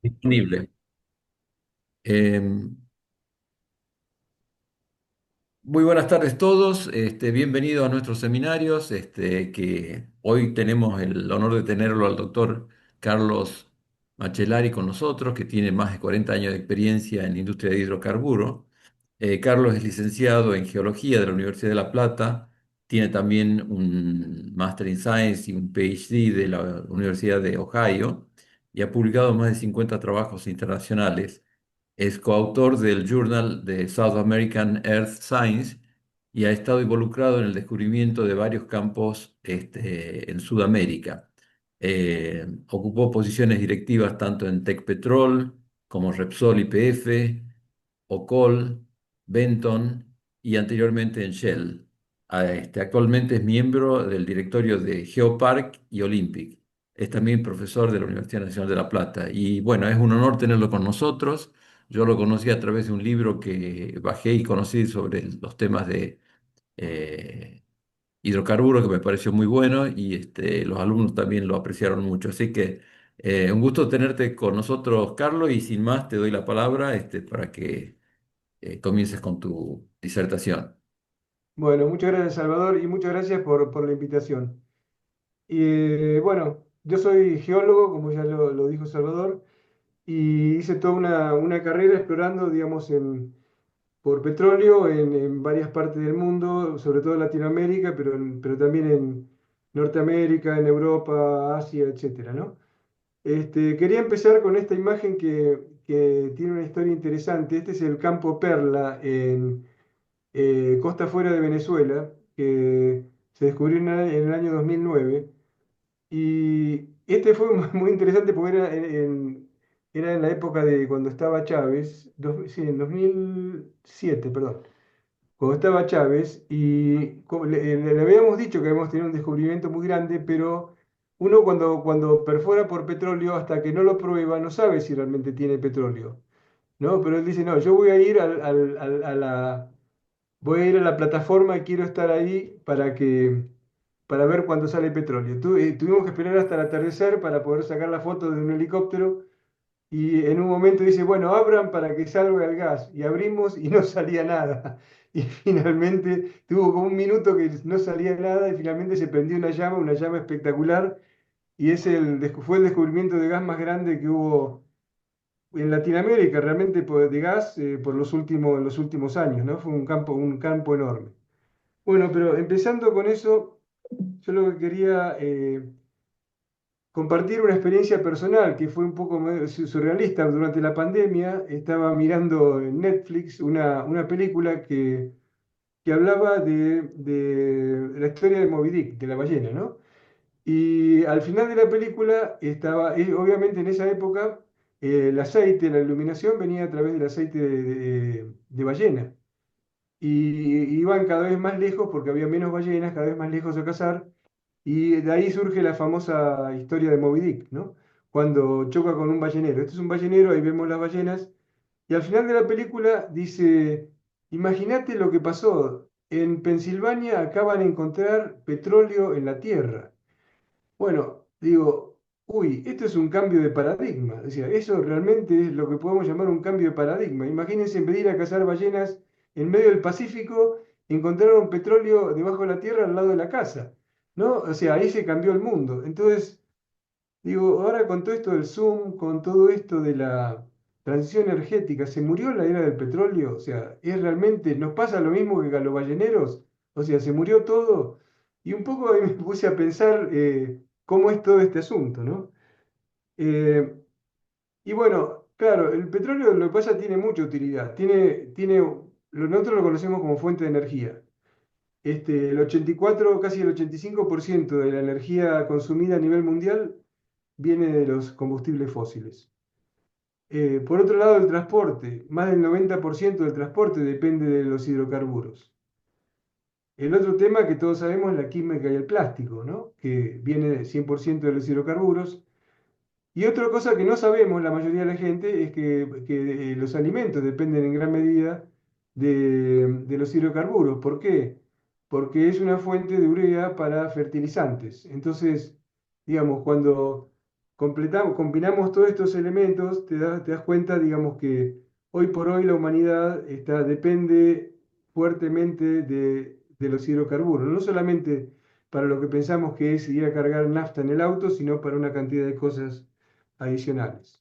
Disponible. Eh, Muy buenas tardes todos, bienvenidos a nuestros seminarios, que hoy tenemos el honor de tenerlo al doctor Carlos Macellari con nosotros, que tiene más de 40 años de experiencia en la industria de hidrocarburos. Carlos es licenciado en Geología de la Universidad de La Plata, tiene también un Master in Science y un PhD de la Universidad de Ohio y ha publicado más de 50 trabajos internacionales. Es coautor del Journal de South American Earth Science y ha estado involucrado en el descubrimiento de varios campos en Sudamérica. Ocupó posiciones directivas tanto en Tecpetrol como Repsol YPF, Ocol, Benton y anteriormente en Shell. Actualmente es miembro del directorio de Geopark y Olympic. Es también profesor de la Universidad Nacional de La Plata. Y bueno, es un honor tenerlo con nosotros. Yo lo conocí a través de un libro que bajé y conocí sobre los temas de eh, hidrocarburos, que me pareció muy bueno, y los alumnos también lo apreciaron mucho. Así que un gusto tenerte con nosotros, Carlos, y sin más te doy la palabra para que comiences con tu disertación. Bueno, muchas gracias Salvador y muchas gracias por la invitación. Y bueno, yo soy geólogo, como ya lo dijo Salvador, y hice toda una carrera explorando, digamos, por petróleo en varias partes del mundo, sobre todo en Latinoamérica, pero también en Norteamérica, en Europa, Asia, etcétera, ¿no? Quería empezar con esta imagen que tiene una historia interesante. Este es el Campo Perla costa afuera de Venezuela, que se descubrió en el año 2009. Y este fue muy interesante porque era en la época de cuando estaba Chávez, sí, en 2007, perdón, cuando estaba Chávez, y le habíamos dicho que habíamos tenido un descubrimiento muy grande, pero uno cuando perfora por petróleo, hasta que no lo prueba, no sabe si realmente tiene petróleo, ¿no? Pero él dice, no, yo voy a ir voy a ir a la plataforma y quiero estar ahí para ver cuándo sale petróleo. Tuvimos que esperar hasta el atardecer para poder sacar la foto de un helicóptero y en un momento dice, bueno, abran para que salga el gas. Y abrimos y no salía nada. Y finalmente tuvo como un minuto que no salía nada y finalmente se prendió una llama espectacular. Y fue el descubrimiento de gas más grande que hubo en Latinoamérica, realmente de gas por en los últimos años, ¿no? Fue un campo enorme. Bueno, pero empezando con eso, yo lo que quería compartir una experiencia personal que fue un poco medio surrealista. Durante la pandemia estaba mirando en Netflix una película que hablaba de la historia de Moby Dick, de la ballena, ¿no? Y al final de la película estaba, obviamente en esa época, el aceite, la iluminación venía a través del aceite de ballena. Y iban cada vez más lejos porque había menos ballenas, cada vez más lejos a cazar. Y de ahí surge la famosa historia de Moby Dick, ¿no? Cuando choca con un ballenero. Este es un ballenero, ahí vemos las ballenas. Y al final de la película dice, imagínate lo que pasó. En Pensilvania acaban de encontrar petróleo en la tierra. Bueno, digo, uy, esto es un cambio de paradigma. O sea, eso realmente es lo que podemos llamar un cambio de paradigma. Imagínense en vez de ir a cazar ballenas en medio del Pacífico, encontraron petróleo debajo de la tierra al lado de la casa, ¿no? O sea, ahí se cambió el mundo. Entonces, digo, ahora con todo esto del Zoom, con todo esto de la transición energética, ¿se murió la era del petróleo? O sea, ¿es realmente, nos pasa lo mismo que a los balleneros? O sea, ¿se murió todo? Y un poco ahí me puse a pensar cómo es todo este asunto, ¿no? Eh, y bueno, claro, el petróleo lo que pasa tiene mucha utilidad. Nosotros lo conocemos como fuente de energía. El 84, casi el 85% de la energía consumida a nivel mundial viene de los combustibles fósiles. Por otro lado, el transporte, más del 90% del transporte depende de los hidrocarburos. El otro tema que todos sabemos es la química y el plástico, ¿no? Que viene 100% de los hidrocarburos. Y otra cosa que no sabemos la mayoría de la gente es que los alimentos dependen en gran medida de los hidrocarburos. ¿Por qué? Porque es una fuente de urea para fertilizantes. Entonces, digamos, cuando combinamos todos estos elementos, te das cuenta, digamos, que hoy por hoy la humanidad depende fuertemente de los hidrocarburos, no solamente para lo que pensamos que es ir a cargar nafta en el auto, sino para una cantidad de cosas adicionales.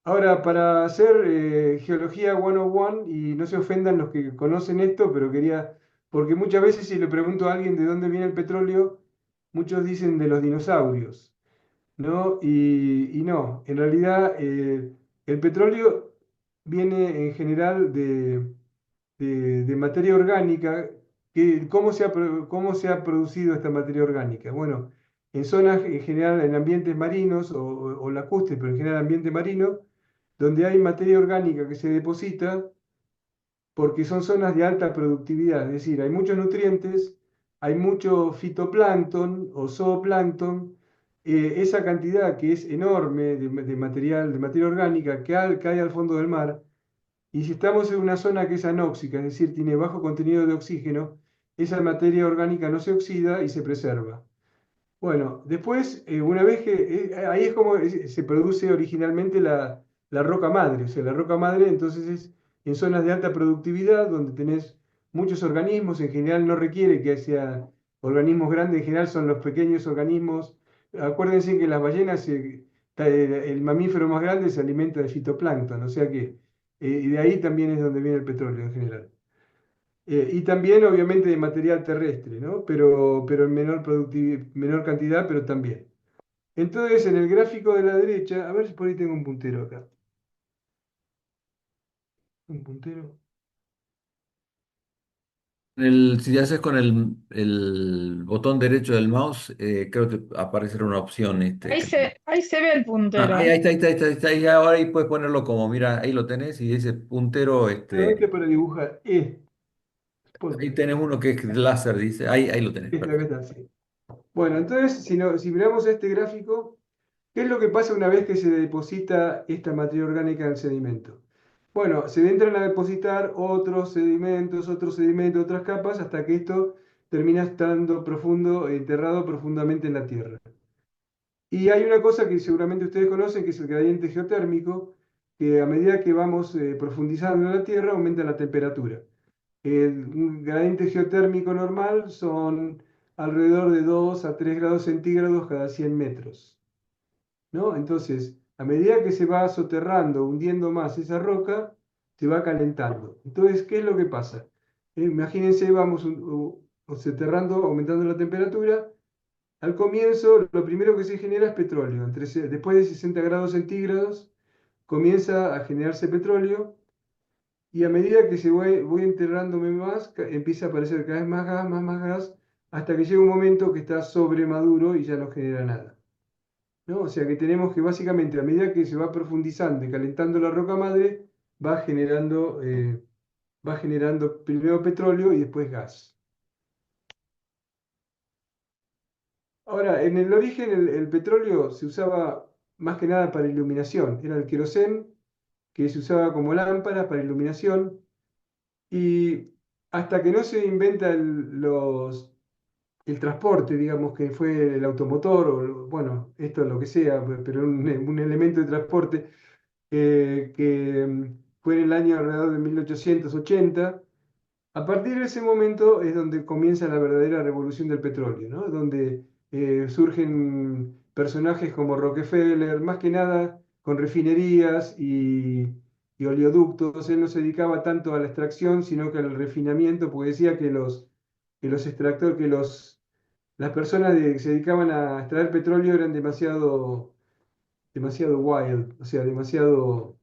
Ahora, para hacer geología 101, y no se ofendan los que conocen esto, pero quería, porque muchas veces si le pregunto a alguien de dónde viene el petróleo, muchos dicen de los dinosaurios. ¿No? Y no, en realidad el petróleo viene en general de materia orgánica. ¿Cómo se ha producido esta materia orgánica? Bueno, en zonas, en general, en ambientes marinos o lacustres, pero en general ambiente marino, donde hay materia orgánica que se deposita porque son zonas de alta productividad, es decir, hay muchos nutrientes, hay mucho fitoplancton o zooplancton, esa cantidad que es enorme de materia orgánica cae al fondo del mar, y si estamos en una zona que es anóxica, es decir, tiene bajo contenido de oxígeno, esa materia orgánica no se oxida y se preserva. Bueno, después, una vez que, ahí es como se produce originalmente la roca madre, o sea, la roca madre entonces es en zonas de alta productividad donde tenés muchos organismos, en general no requiere que sea organismos grandes, en general son los pequeños organismos. Acuérdense que las ballenas, el mamífero más grande se alimenta de fitoplancton, o sea que, y de ahí también es donde viene el petróleo en general. Y también, obviamente, de material terrestre, ¿no? Pero en menor cantidad, pero también. Entonces, en el gráfico de la derecha, a ver si por ahí tengo un puntero acá. Un puntero. Si haces con el botón derecho del mouse, creo que aparecerá una opción. Ahí se ve el Ah, ahí, puntero. ahí está, ahí está, ahí está, ahí está. Y ahora ahí puedes ponerlo como, mira, ahí lo tenés y ese puntero, Ah, este es para dibujar. ahí Spotlight. tenés uno que es láser, dice, ahí lo tenés, Acá perfecto. está, sí. Bueno, entonces, si miramos este gráfico, ¿qué es lo que pasa una vez que se deposita esta materia orgánica en el sedimento? Bueno, se entran a depositar otros sedimentos, otras capas, hasta que esto termina estando profundo, enterrado profundamente en la tierra. Y hay una cosa que seguramente ustedes conocen, que es el gradiente geotérmico, que a medida que vamos profundizando en la tierra, aumenta la temperatura. Un gradiente geotérmico normal son alrededor de 2 a 3 grados centígrados cada 100 metros. ¿No? Entonces, a medida que se va soterrando, hundiendo más esa roca, se va calentando. Entonces, ¿qué es lo que pasa? Imagínense, vamos soterrando, aumentando la temperatura. Al comienzo, lo primero que se genera es petróleo. Después de 60 grados centígrados, comienza a generarse petróleo. Y a medida que voy enterrándome más, empieza a aparecer cada vez más gas, hasta que llega un momento que está sobremaduro y ya no genera nada. ¿No? O sea que tenemos que básicamente a medida que se va profundizando y calentando la roca madre, va generando primero petróleo y después gas. Ahora, en el origen el petróleo se usaba más que nada para iluminación. Era el querosén que se usaba como lámpara para iluminación y hasta que no se inventa el transporte, digamos que fue el automotor o bueno, esto lo que sea, pero un elemento de transporte que fue en el año alrededor de 1880. A partir de ese momento es donde comienza la verdadera revolución del petróleo, ¿no? Donde surgen personajes como Rockefeller, más que nada con refinerías y oleoductos. Él no se dedicaba tanto a la extracción, sino que al refinamiento, porque decía que los extractores, las personas que se dedicaban a extraer petróleo eran demasiado wild, o sea, demasiado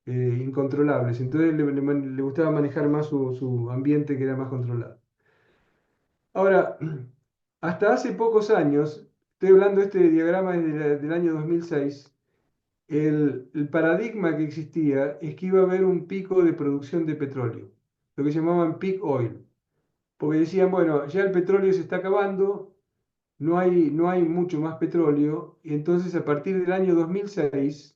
incontrolables. Entonces le gustaba manejar más su ambiente que era más controlado. Ahora, hasta hace pocos años, estoy hablando de este diagrama es del año 2006, el paradigma que existía es que iba a haber un pico de producción de petróleo, lo que llamaban peak oil, porque decían, bueno, ya el petróleo se está acabando, no hay mucho más petróleo, y entonces a partir del año 2006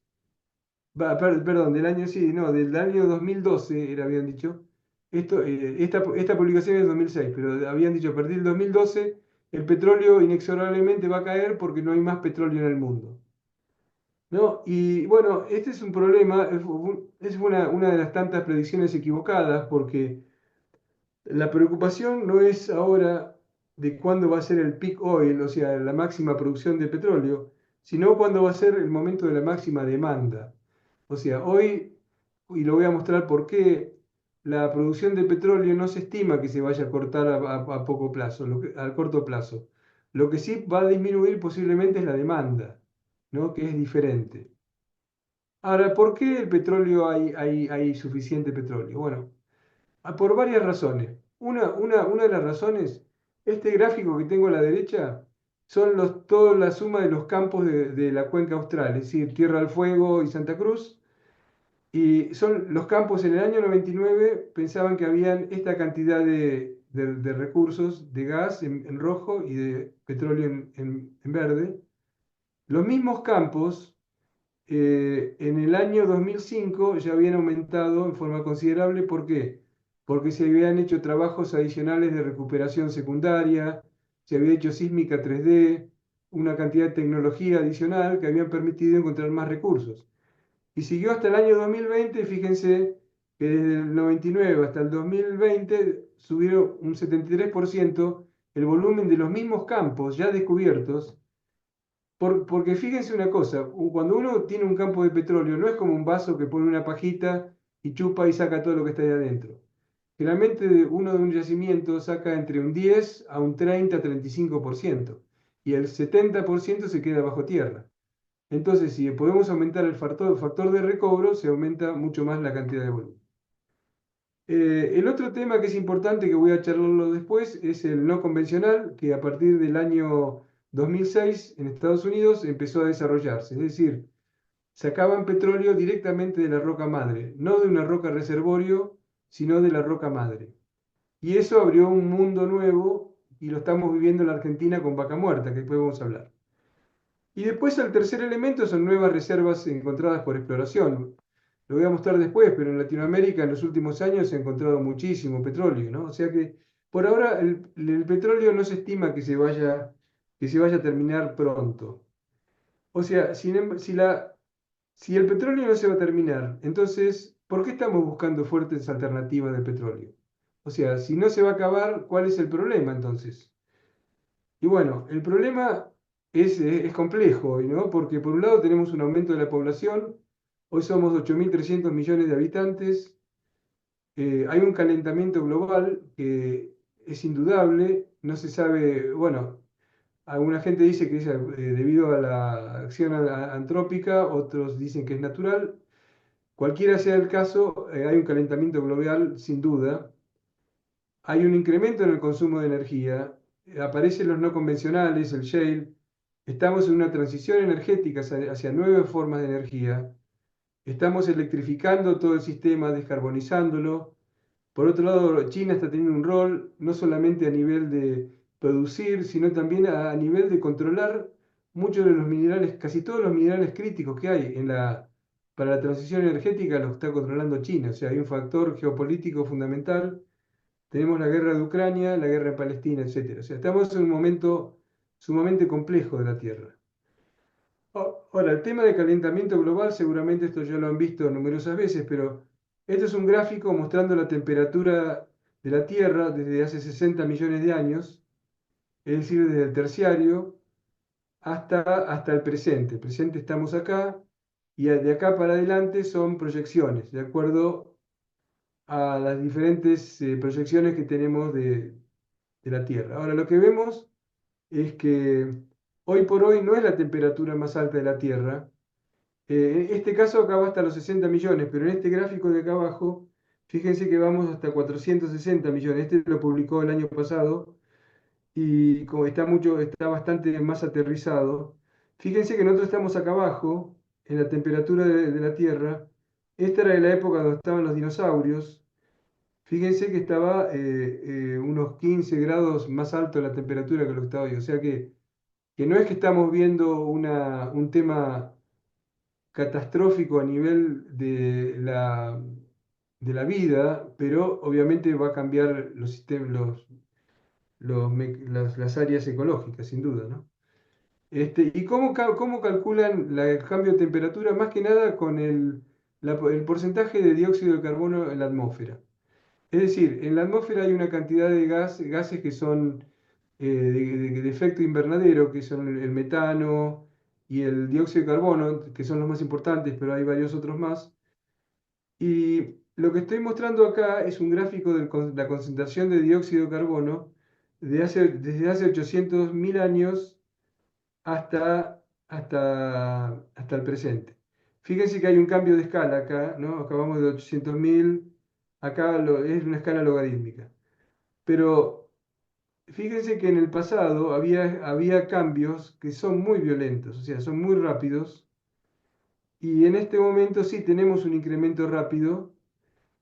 perdón, del año, sí, no, del año 2012, habían dicho. Esta publicación es del 2006, pero habían dicho a partir del 2012 el petróleo inexorablemente va a caer porque no hay más petróleo en el mundo. ¿No? Y bueno, este es un problema, es una de las tantas predicciones equivocadas, porque la preocupación no es ahora de cuándo va a ser el peak oil, o sea, la máxima producción de petróleo, sino cuándo va a ser el momento de la máxima demanda. O sea, hoy, y lo voy a mostrar por qué, la producción de petróleo no se estima que se vaya a cortar a poco plazo, al corto plazo. Lo que sí va a disminuir posiblemente es la demanda, ¿no? Que es diferente. Ahora, ¿por qué el petróleo hay suficiente petróleo? Bueno, por varias razones. Una de las razones, este gráfico que tengo a la derecha, son toda la suma de los campos de la cuenca austral, es decir, Tierra del Fuego y Santa Cruz. Y son los campos en el año 99 pensaban que habían esta cantidad de recursos, de gas en rojo y de petróleo en verde. Los mismos campos en el año 2005 ya habían aumentado en forma considerable. ¿Por qué? Porque se habían hecho trabajos adicionales de recuperación secundaria, se había hecho sísmica 3D, una cantidad de tecnología adicional que habían permitido encontrar más recursos. Y siguió hasta el año 2020, fíjense que desde el 99 hasta el 2020 subieron un 73% el volumen de los mismos campos ya descubiertos. Porque fíjense una cosa, cuando uno tiene un campo de petróleo, no es como un vaso que pone una pajita y chupa y saca todo lo que está ahí adentro. Generalmente uno de un yacimiento saca entre un 10 a un 30-35% y el 70% se queda bajo tierra. Entonces, si podemos aumentar el factor de recobro, se aumenta mucho más la cantidad de volumen. El otro tema que es importante, que voy a charlarlo después, es el no convencional, que a partir del año 2006 en Estados Unidos empezó a desarrollarse. Es decir, sacaban petróleo directamente de la roca madre, no de una roca reservorio, sino de la roca madre. Y eso abrió un mundo nuevo y lo estamos viviendo en la Argentina con Vaca Muerta, que después vamos a hablar. Y después el tercer elemento son nuevas reservas encontradas por exploración. Lo voy a mostrar después, pero en Latinoamérica en los últimos años se ha encontrado muchísimo petróleo, ¿no? O sea que por ahora el petróleo no se estima que se vaya a terminar pronto. O sea, si el petróleo no se va a terminar, entonces, ¿por qué estamos buscando fuertes alternativas de petróleo? O sea, si no se va a acabar, ¿cuál es el problema entonces? Y bueno, el problema es complejo hoy, ¿no? Porque por un lado tenemos un aumento de la población, hoy somos 8.300 millones de habitantes, hay un calentamiento global que es indudable, no se sabe, bueno, alguna gente dice que es debido a la acción antrópica, otros dicen que es natural. Cualquiera sea el caso, hay un calentamiento global sin duda, hay un incremento en el consumo de energía, aparecen los no convencionales, el shale, estamos en una transición energética hacia nuevas formas de energía, estamos electrificando todo el sistema, descarbonizándolo. Por otro lado, China está teniendo un rol no solamente a nivel de producir, sino también a nivel de controlar muchos de los minerales, casi todos los minerales críticos que hay para la transición energética los está controlando China. O sea, hay un factor geopolítico fundamental. Tenemos la guerra de Ucrania, la guerra en Palestina, etcétera. O sea, estamos en un momento sumamente complejo de la Tierra. Ahora, el tema de calentamiento global, seguramente esto ya lo han visto numerosas veces, pero este es un gráfico mostrando la temperatura de la Tierra desde hace 60 millones de años, es decir, desde el terciario hasta el presente. El presente estamos acá y de acá para adelante son proyecciones, de acuerdo a las diferentes proyecciones que tenemos de la Tierra. Ahora, lo que vemos es que hoy por hoy no es la temperatura más alta de la Tierra. En este caso acá va hasta los 60 millones, pero en este gráfico de acá abajo, fíjense que vamos hasta 460 millones. Este lo publicó el año pasado y como está bastante más aterrizado. Fíjense que nosotros estamos acá abajo, en la temperatura de la Tierra. Esta era de la época donde estaban los dinosaurios. Fíjense que estaba unos 15 grados más alto la temperatura que lo que está hoy. O sea que no es que estamos viendo un tema catastrófico a nivel de la vida, pero obviamente va a cambiar los sistemas, las áreas ecológicas, sin duda, ¿no? ¿Y cómo calculan el cambio de temperatura? Más que nada con el porcentaje de dióxido de carbono en la atmósfera. Es decir, en la atmósfera hay una cantidad de gases que son de efecto invernadero, que son el metano y el dióxido de carbono, que son los más importantes, pero hay varios otros más. Y lo que estoy mostrando acá es un gráfico de la concentración de dióxido de carbono desde hace 800.000 años hasta el presente. Fíjense que hay un cambio de escala acá, ¿no? Acabamos de 800.000, acá es una escala logarítmica. Pero fíjense que en el pasado había cambios que son muy violentos, o sea, son muy rápidos, y en este momento sí tenemos un incremento rápido,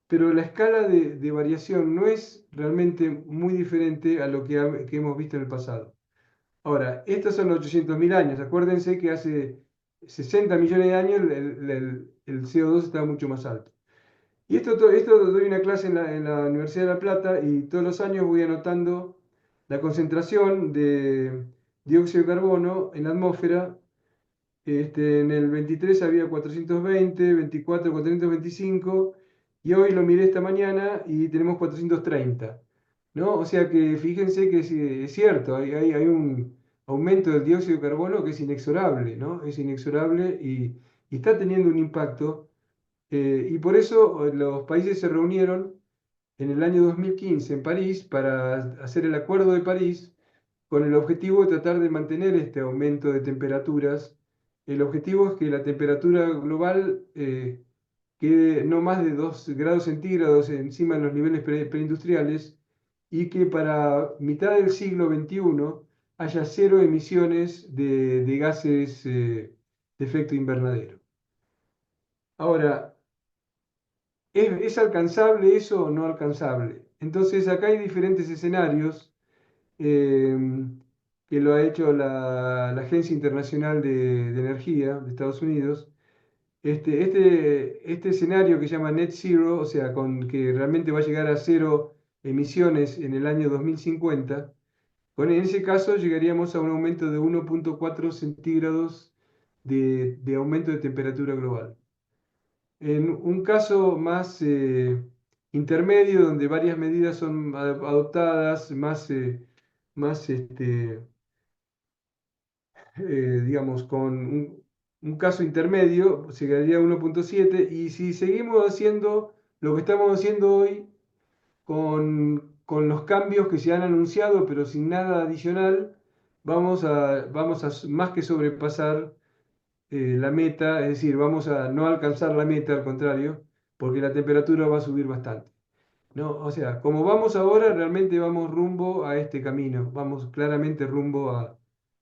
pero la escala de variación no es realmente muy diferente a lo que hemos visto en el pasado. Ahora, estos son 800.000 años. Acuérdense que hace 60 millones de años el CO2 estaba mucho más alto. Y esto doy una clase en la Universidad de La Plata y todos los años voy anotando la concentración de dióxido de carbono en la atmósfera. En el 23 había 420, 24, 425 y hoy lo miré esta mañana y tenemos 430, ¿no? O sea que fíjense que es cierto, hay un aumento del dióxido de carbono que es inexorable, ¿no? Es inexorable y está teniendo un impacto. Y por eso los países se reunieron en el año 2015 en París para hacer el Acuerdo de París con el objetivo de tratar de mantener este aumento de temperaturas. El objetivo es que la temperatura global quede no más de 2 grados centígrados encima de los niveles preindustriales y que para mitad del siglo XXI haya cero emisiones de gases de efecto invernadero. Ahora, ¿es alcanzable eso o no alcanzable? Entonces, acá hay diferentes escenarios eh, que lo ha hecho la Agencia Internacional de Energía de Estados Unidos. Este escenario que se llama Net Zero, o sea, con que realmente va a llegar a cero emisiones en el año 2050, en ese caso llegaríamos a un aumento de 1,4 centígrados de aumento de temperatura global. En un caso más intermedio, donde varias medidas son adoptadas, digamos, con un caso intermedio, se quedaría 1,7. Y si seguimos haciendo lo que estamos haciendo hoy, con los cambios que se han anunciado, pero sin nada adicional, vamos a más que sobrepasar la meta, es decir, vamos a no alcanzar la meta, al contrario, porque la temperatura va a subir bastante. No, o sea, como vamos ahora, realmente vamos rumbo a este camino, vamos claramente rumbo a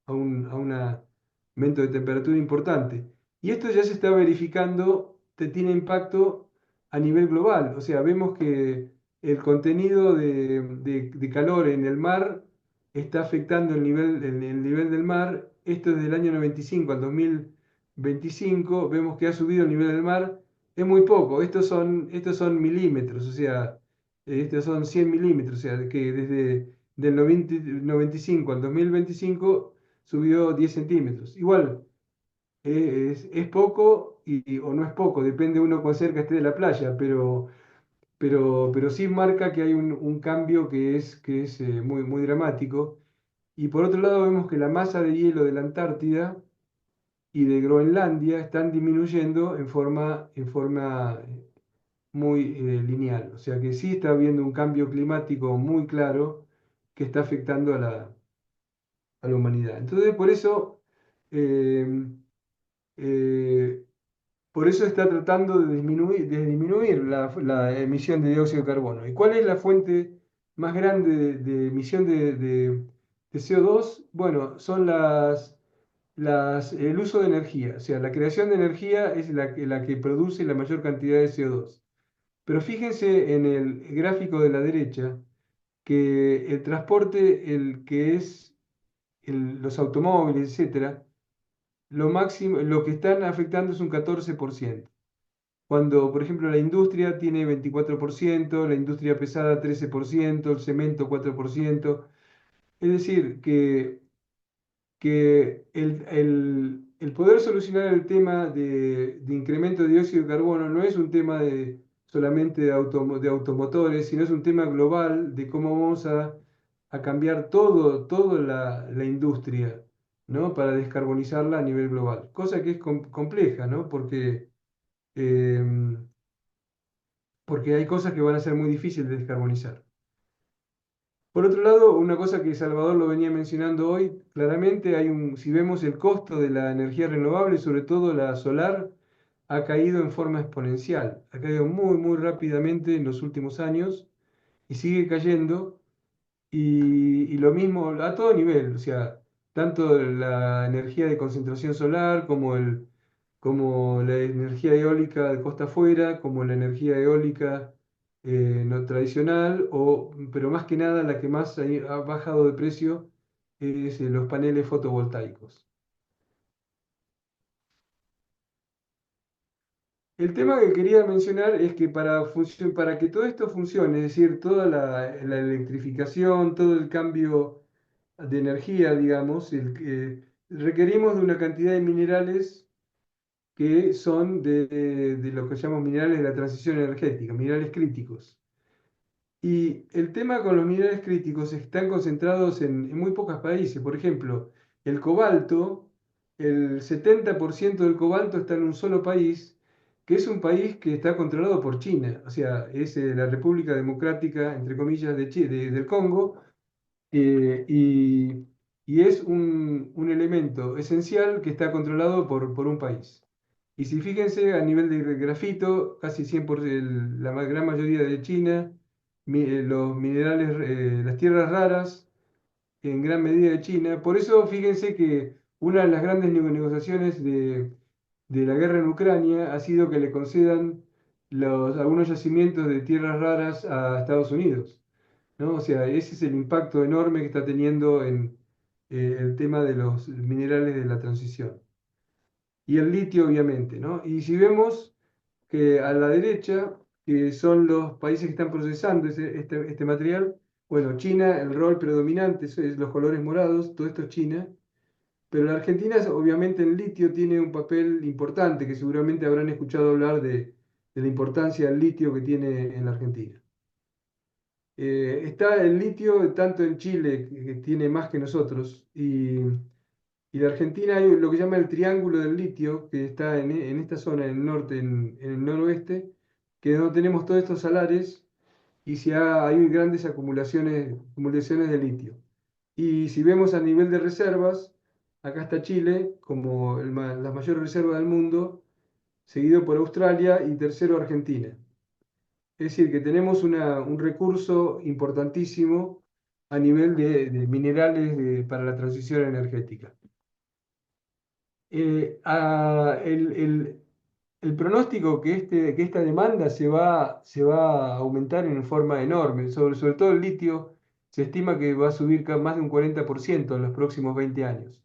un aumento de temperatura importante. Y esto ya se está verificando, tiene impacto a nivel global. O sea, vemos que el contenido de calor en el mar está afectando el nivel del mar. Esto desde el año 95 al 2025, vemos que ha subido el nivel del mar. Es muy poco, estos son milímetros, o sea, estos son 100 milímetros, o sea, que desde del 95 al 2025 subió 10 centímetros. Igual, es poco o no es poco, depende uno cuán cerca esté de la playa, pero sí marca que hay un cambio que es muy, muy dramático. Y por otro lado vemos que la masa de hielo de la Antártida y de Groenlandia están disminuyendo en forma muy lineal. O sea que sí está habiendo un cambio climático muy claro que está afectando a la humanidad. Entonces, eh, eh, por eso está tratando de disminuir la emisión de dióxido de carbono. ¿Y cuál es la fuente más grande de emisión de CO2? Bueno, son el uso de energía. O sea, la creación de energía es la que produce la mayor cantidad de CO2. Pero fíjense en el gráfico de la derecha que el transporte, el que es los automóviles, etcétera, lo que están afectando es un 14%. Cuando, por ejemplo, la industria tiene 24%, la industria pesada 13%, el cemento 4%. Es decir, que el poder solucionar el tema de incremento de dióxido de carbono no es un tema solamente de automotores, sino es un tema global de cómo vamos a cambiar toda la industria, ¿no? Para descarbonizarla a nivel global. Cosa que es compleja, ¿no? Em, porque hay cosas que van a ser muy difíciles de descarbonizar. Por otro lado, una cosa que Salvador lo venía mencionando hoy, claramente si vemos el costo de la energía renovable, sobre todo la solar, ha caído en forma exponencial, ha caído muy, muy rápidamente en los últimos años y sigue cayendo. Y lo mismo a todo nivel, o sea, tanto la energía de concentración solar como la energía eólica de costa afuera, como la energía eólica no tradicional, pero más que nada la que más ha bajado de precio es los paneles fotovoltaicos. El tema que quería mencionar es que para que todo esto funcione, es decir, toda la electrificación, todo el cambio de energía, digamos, requerimos de una cantidad de minerales que son de lo que llamamos minerales de la transición energética, minerales críticos. Y el tema con los minerales críticos están concentrados en muy pocos países. Por ejemplo, el cobalto, el 70% del cobalto está en un solo país, que es un país que está controlado por China. O sea, es la República Democrática, entre comillas, del Congo, y es un elemento esencial que está controlado por un país. Y si fíjense, a nivel de grafito, casi 100%, gran mayoría de China, los minerales, las tierras raras, en gran medida de China. Por eso, fíjense que una de las grandes negociaciones de la guerra en Ucrania ha sido que le concedan algunos yacimientos de tierras raras a Estados Unidos, ¿no? O sea, ese es el impacto enorme que está teniendo en el tema de los minerales de la transición. Y el litio, obviamente, ¿no? Y si vemos que a la derecha, que son los países que están procesando este material, bueno, China, el rol predominante es los colores morados, todo esto es China, pero la Argentina, obviamente, en litio tiene un papel importante, que seguramente habrán escuchado hablar de la importancia del litio que tiene en la Argentina. Está el litio tanto en Chile, que tiene más que nosotros, y de Argentina hay lo que llama el Triángulo del Litio, que está en esta zona, en el norte, en el noroeste, que es donde tenemos todos estos salares y hay grandes acumulaciones de litio. Y si vemos a nivel de reservas, acá está Chile como la mayor reserva del mundo, seguido por Australia y tercero Argentina. Es decir, que tenemos un recurso importantísimo a nivel de minerales para la transición energética. El pronóstico que esta demanda se va a aumentar en forma enorme, sobre todo el litio, se estima que va a subir más de un 40% en los próximos 20 años,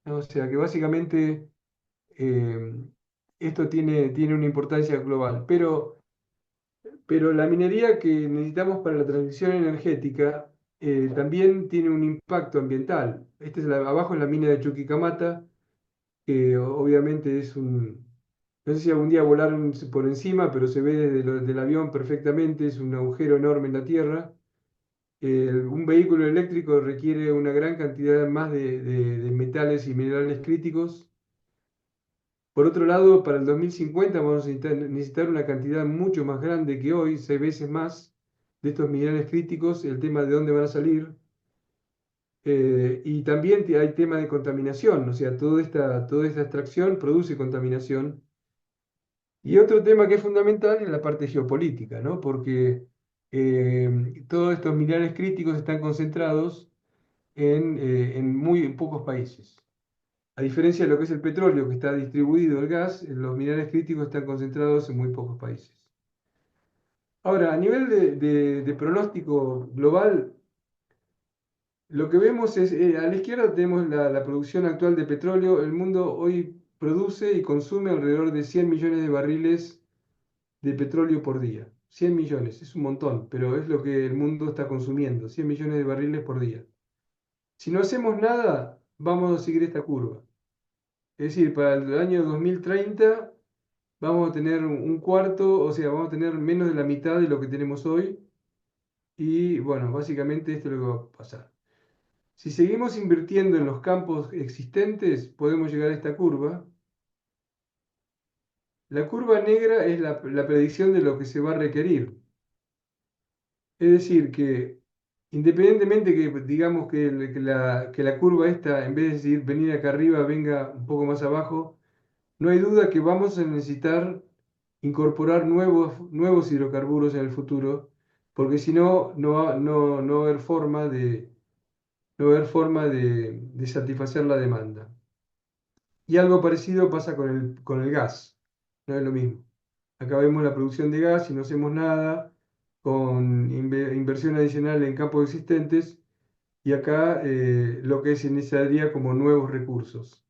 ¿no? O sea que básicamente eh, esto tiene una importancia global, pero la minería que necesitamos para la transición energética también tiene un impacto ambiental. Abajo es la mina de Chuquicamata, que obviamente no sé si algún día volaron por encima, pero se ve del avión perfectamente, es un agujero enorme en la tierra. Un vehículo eléctrico requiere una gran cantidad más de metales y minerales críticos. Por otro lado, para el 2050 vamos a necesitar una cantidad mucho más grande que hoy, 6 veces más, de estos minerales críticos, el tema de dónde van a salir. Y también hay tema de contaminación, o sea, toda esta extracción produce contaminación. Y otro tema que es fundamental es la parte geopolítica, ¿no? Porque todos estos minerales críticos están concentrados en muy pocos países. A diferencia de lo que es el petróleo, que está distribuido, el gas, los minerales críticos están concentrados en muy pocos países. Ahora, a nivel de pronóstico global, lo que vemos es, a la izquierda tenemos la producción actual de petróleo. El mundo hoy produce y consume alrededor de 100 millones de barriles de petróleo por día. 100 millones, es un montón, pero es lo que el mundo está consumiendo, 100 millones de barriles por día. Si no hacemos nada, vamos a seguir esta curva. Es decir, para el año 2030 vamos a tener un cuarto, o sea, vamos a tener menos de la mitad de lo que tenemos hoy. Y bueno, básicamente esto es lo que va a pasar. Si seguimos invirtiendo en los campos existentes, podemos llegar a esta curva. La curva negra es la predicción de lo que se va a requerir. Es decir, que independientemente que digamos que la curva esta, en vez de decir venir acá arriba, venga un poco más abajo, no hay duda que vamos a necesitar incorporar nuevos hidrocarburos en el futuro, porque si no, no va a haber forma de satisfacer la demanda. Y algo parecido pasa con el gas, no es lo mismo. Acá vemos la producción de gas y no hacemos nada con inversión adicional en campos existentes y acá lo que se necesitaría como nuevos recursos.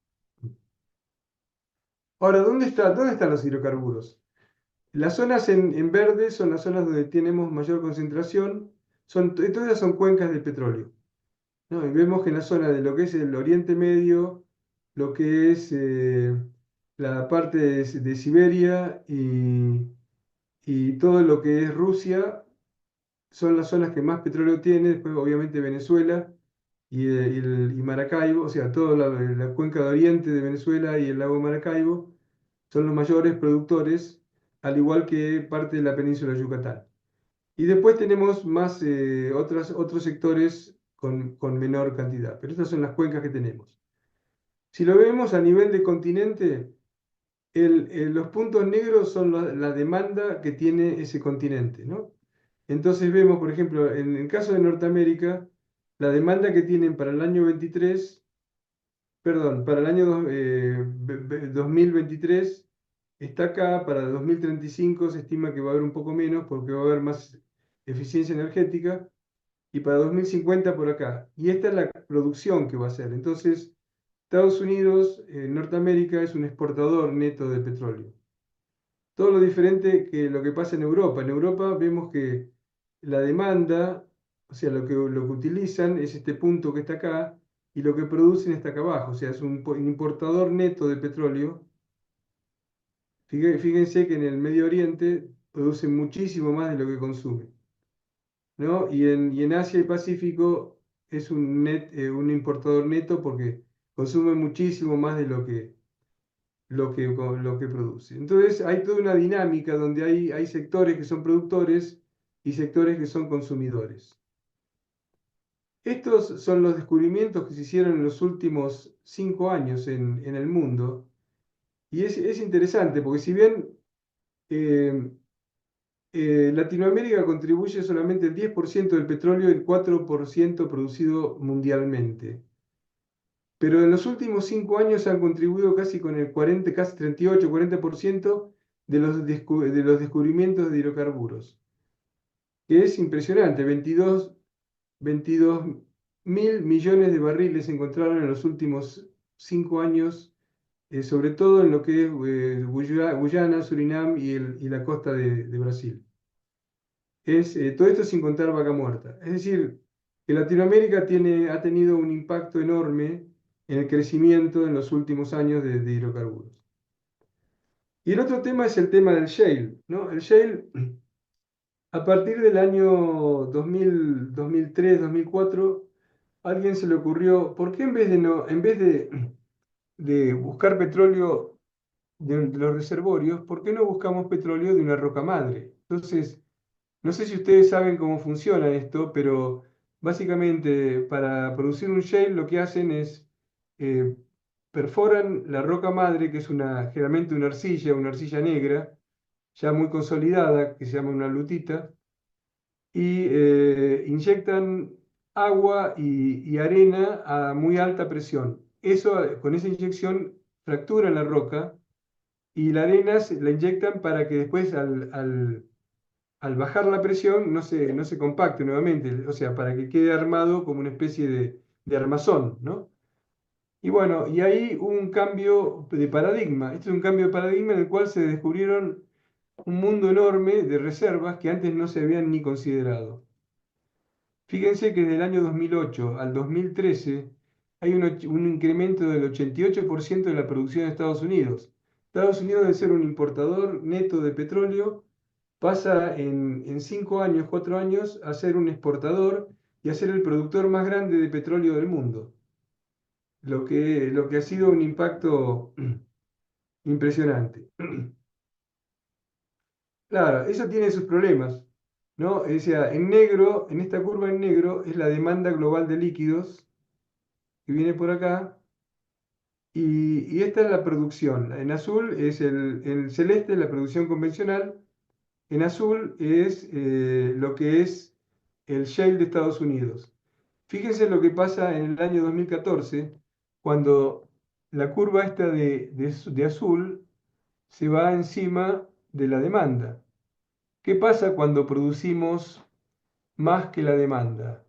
Ahora, ¿dónde están los hidrocarburos? Las zonas en verde son las zonas donde tenemos mayor concentración, todas son cuencas de petróleo, ¿no? Y vemos que en la zona de lo que es el Oriente Medio, lo que es la parte de Siberia y todo lo que es Rusia, son las zonas que más petróleo tiene, después obviamente Venezuela y Maracaibo, o sea, toda la cuenca de Oriente de Venezuela y el lago Maracaibo son los mayores productores, al igual que parte de la península de Yucatán. Y después tenemos más otros sectores con menor cantidad, pero estas son las cuencas que tenemos. Si lo vemos a nivel de continente, los puntos negros son la demanda que tiene ese continente, ¿no? Entonces vemos, por ejemplo, en el caso de Norteamérica, la demanda que tienen para el año 23, perdón, para el año 2023 está acá, para 2035 se estima que va a haber un poco menos porque va a haber más eficiencia energética y para 2050 por acá. Y esta es la producción que va a hacer. Entonces, Estados Unidos, Norteamérica es un exportador neto de petróleo. Todo lo diferente que lo que pasa en Europa. En Europa vemos que la demanda, o sea, lo que utilizan es este punto que está acá y lo que producen está acá abajo. O sea, es un importador neto de petróleo. Fíjense que en el Medio Oriente producen muchísimo más de lo que consumen, ¿no? Y en Asia y Pacífico es un importador neto porque consume muchísimo más de lo que produce. Entonces hay toda una dinámica donde hay sectores que son productores y sectores que son consumidores. Estos son los descubrimientos que se hicieron en los últimos 5 años en el mundo. Y es interesante porque si bien eh, Latinoamérica contribuye solamente el 10% del petróleo, el 4% producido mundialmente. Pero en los últimos 5 años han contribuido casi con el 40, casi 38, 40% de los descubrimientos de hidrocarburos, que es impresionante. 22 mil millones de barriles se encontraron en los últimos 5 años, sobre todo en lo que es Guyana, Surinam y la costa de Brasil. Todo esto sin contar Vaca Muerta. Es decir, que Latinoamérica ha tenido un impacto enorme en el crecimiento en los últimos años de hidrocarburos. Y el otro tema es el tema del shale, ¿no? El shale, a partir del año 2000, 2003, 2004, a alguien se le ocurrió, ¿por qué en vez de buscar petróleo de los reservorios, ¿por qué no buscamos petróleo de una roca madre? Entonces, no sé si ustedes saben cómo funciona esto, pero básicamente para producir un shale lo que hacen es eh, perforan la roca madre, que es generalmente una arcilla negra, ya muy consolidada, que se llama una lutita, y inyectan agua y arena a muy alta presión. Con esa inyección fracturan la roca y la arena la inyectan para que después al bajar la presión no se compacte nuevamente, o sea, para que quede armado como una especie de armazón, ¿no? Y bueno, y ahí hubo un cambio de paradigma. Este es un cambio de paradigma en el cual se descubrieron un mundo enorme de reservas que antes no se habían ni considerado. Fíjense que desde el año 2008 al 2013 hay un incremento del 88% de la producción de Estados Unidos. Estados Unidos, de ser un importador neto de petróleo, pasa en 5 años, 4 años, a ser un exportador y a ser el productor más grande de petróleo del mundo, lo que ha sido un impacto impresionante. Claro, eso tiene sus problemas, ¿no? O sea, en negro, en esta curva en negro, es la demanda global de líquidos que viene por acá, y esta es la producción. En azul es el celeste, la producción convencional. En azul es lo que es el shale de Estados Unidos. Fíjense lo que pasa en el año 2014, cuando la curva esta de azul se va encima de la demanda. ¿Qué pasa cuando producimos más que la demanda?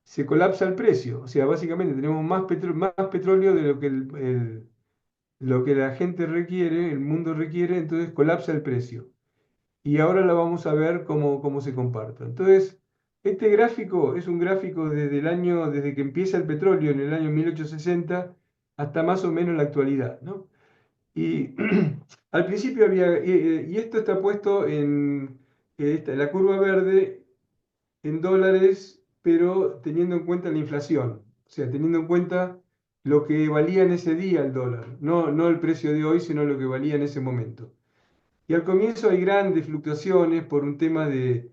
Se colapsa el precio. O sea, básicamente tenemos más petróleo de lo que lo que la gente requiere, el mundo requiere, entonces colapsa el precio. Y ahora la vamos a ver cómo se comporta. Entonces, este gráfico es un gráfico desde que empieza el petróleo en el año 1860 hasta más o menos la actualidad, ¿no? Y al principio y esto está puesto la curva verde en dólares, pero teniendo en cuenta la inflación, o sea, teniendo en cuenta lo que valía en ese día el dólar, no el precio de hoy, sino lo que valía en ese momento. Y al comienzo hay grandes fluctuaciones por un tema de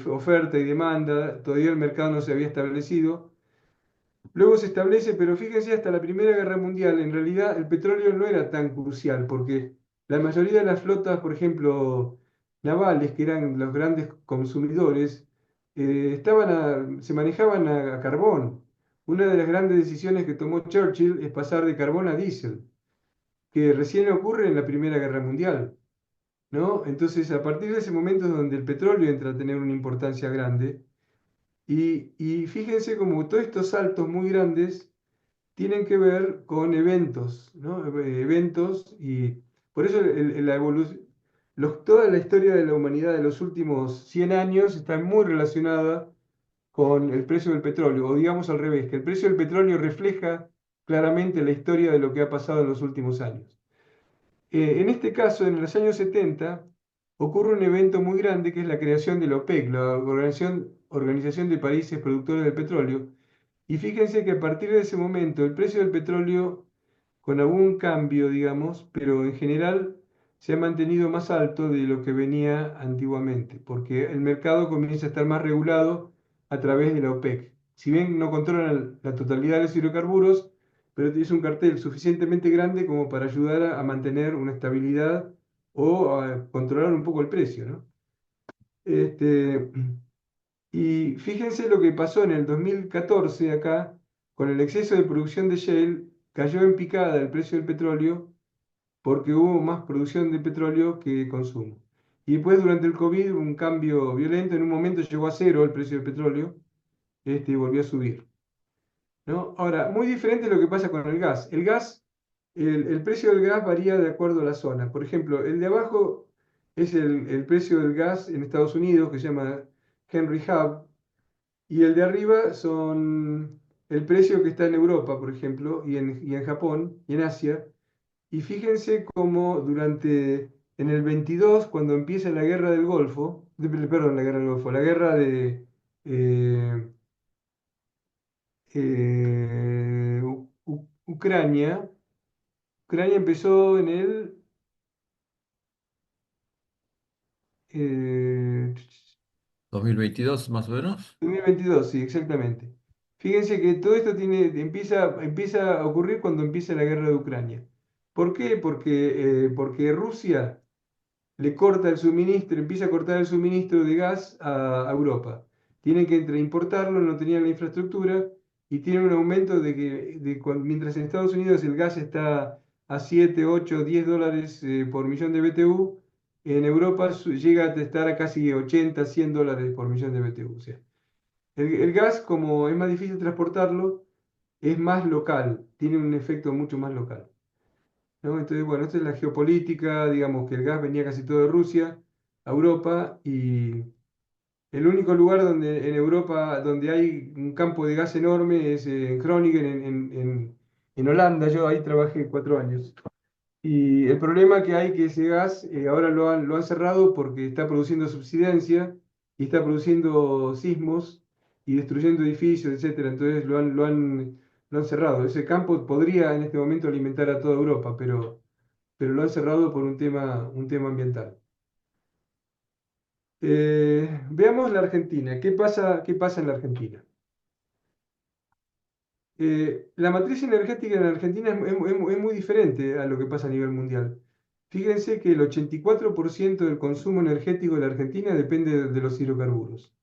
oferta y demanda, todavía el mercado no se había establecido. Luego se establece, pero fíjense, hasta la Primera Guerra Mundial, en realidad el petróleo no era tan crucial, porque la mayoría de las flotas, por ejemplo, navales, que eran los grandes consumidores, se manejaban a carbón. Una de las grandes decisiones que tomó Churchill es pasar de carbón a diésel, que recién ocurre en la Primera Guerra Mundial, ¿no? Entonces, a partir de ese momento es donde el petróleo entra a tener una importancia grande. Y fíjense como todos estos saltos muy grandes tienen que ver con eventos, ¿no? Eventos, y por eso la evolución, toda la historia de la humanidad de los últimos 100 años está muy relacionada con el precio del petróleo, o digamos al revés, que el precio del petróleo refleja claramente la historia de lo que ha pasado en los últimos años. En este caso, en los años 70, ocurre un evento muy grande que es la creación de la OPEC, la Organización de Países Productores del Petróleo. Y fíjense que a partir de ese momento el precio del petróleo, con algún cambio, digamos, pero en general se ha mantenido más alto de lo que venía antiguamente, porque el mercado comienza a estar más regulado a través de la OPEC. Si bien no controlan la totalidad de los hidrocarburos, pero es un cartel suficientemente grande como para ayudar a mantener una estabilidad o a controlar un poco el precio, ¿no? Este, y fíjense lo que pasó en el 2014 acá, con el exceso de producción de shale, cayó en picada el precio del petróleo porque hubo más producción de petróleo que consumo. Y después durante el COVID hubo un cambio violento, en un momento llegó a cero el precio del petróleo, y volvió a subir, ¿no? Ahora, muy diferente lo que pasa con el gas. El precio del gas varía de acuerdo a la zona. Por ejemplo, el de abajo es el precio del gas en Estados Unidos, que se llama Henry Hub, y el de arriba son el precio que está en Europa, por ejemplo, y en Japón y en Asia. Y fíjense cómo en el 22, cuando empieza la guerra del Golfo, perdón, la guerra del Golfo, la guerra de eh, Ucrania. Ucrania empezó en el 2022 más o menos. 2022, sí, exactamente. Fíjense que todo esto empieza a ocurrir cuando empieza la guerra de Ucrania. ¿Por qué? Porque Rusia le corta el suministro, empieza a cortar el suministro de gas a Europa. Tienen que importarlo, no tenían la infraestructura y tienen un aumento mientras en Estados Unidos el gas está a 7, 8, 10 dólares por millón de BTU, en Europa llega a estar a casi 80, 100 dólares por millón de BTU. O sea, el gas, como es más difícil transportarlo, es más local, tiene un efecto mucho más local, ¿no? Entonces, bueno, esto es la geopolítica, digamos que el gas venía casi todo de Rusia a Europa y el único lugar donde, en Europa donde hay un campo de gas enorme es en Groningen, en Holanda. Yo ahí trabajé 4 años. Y el problema que hay que ese gas ahora lo han cerrado porque está produciendo subsidencia y está produciendo sismos y destruyendo edificios, etcétera. Entonces lo han cerrado. Ese campo podría en este momento alimentar a toda Europa, pero lo han cerrado por un tema ambiental. Veamos la Argentina. ¿Qué pasa en la Argentina? La matriz energética en Argentina es muy diferente a lo que pasa a nivel mundial. Fíjense que el 84% del consumo energético de la Argentina depende de los hidrocarburos.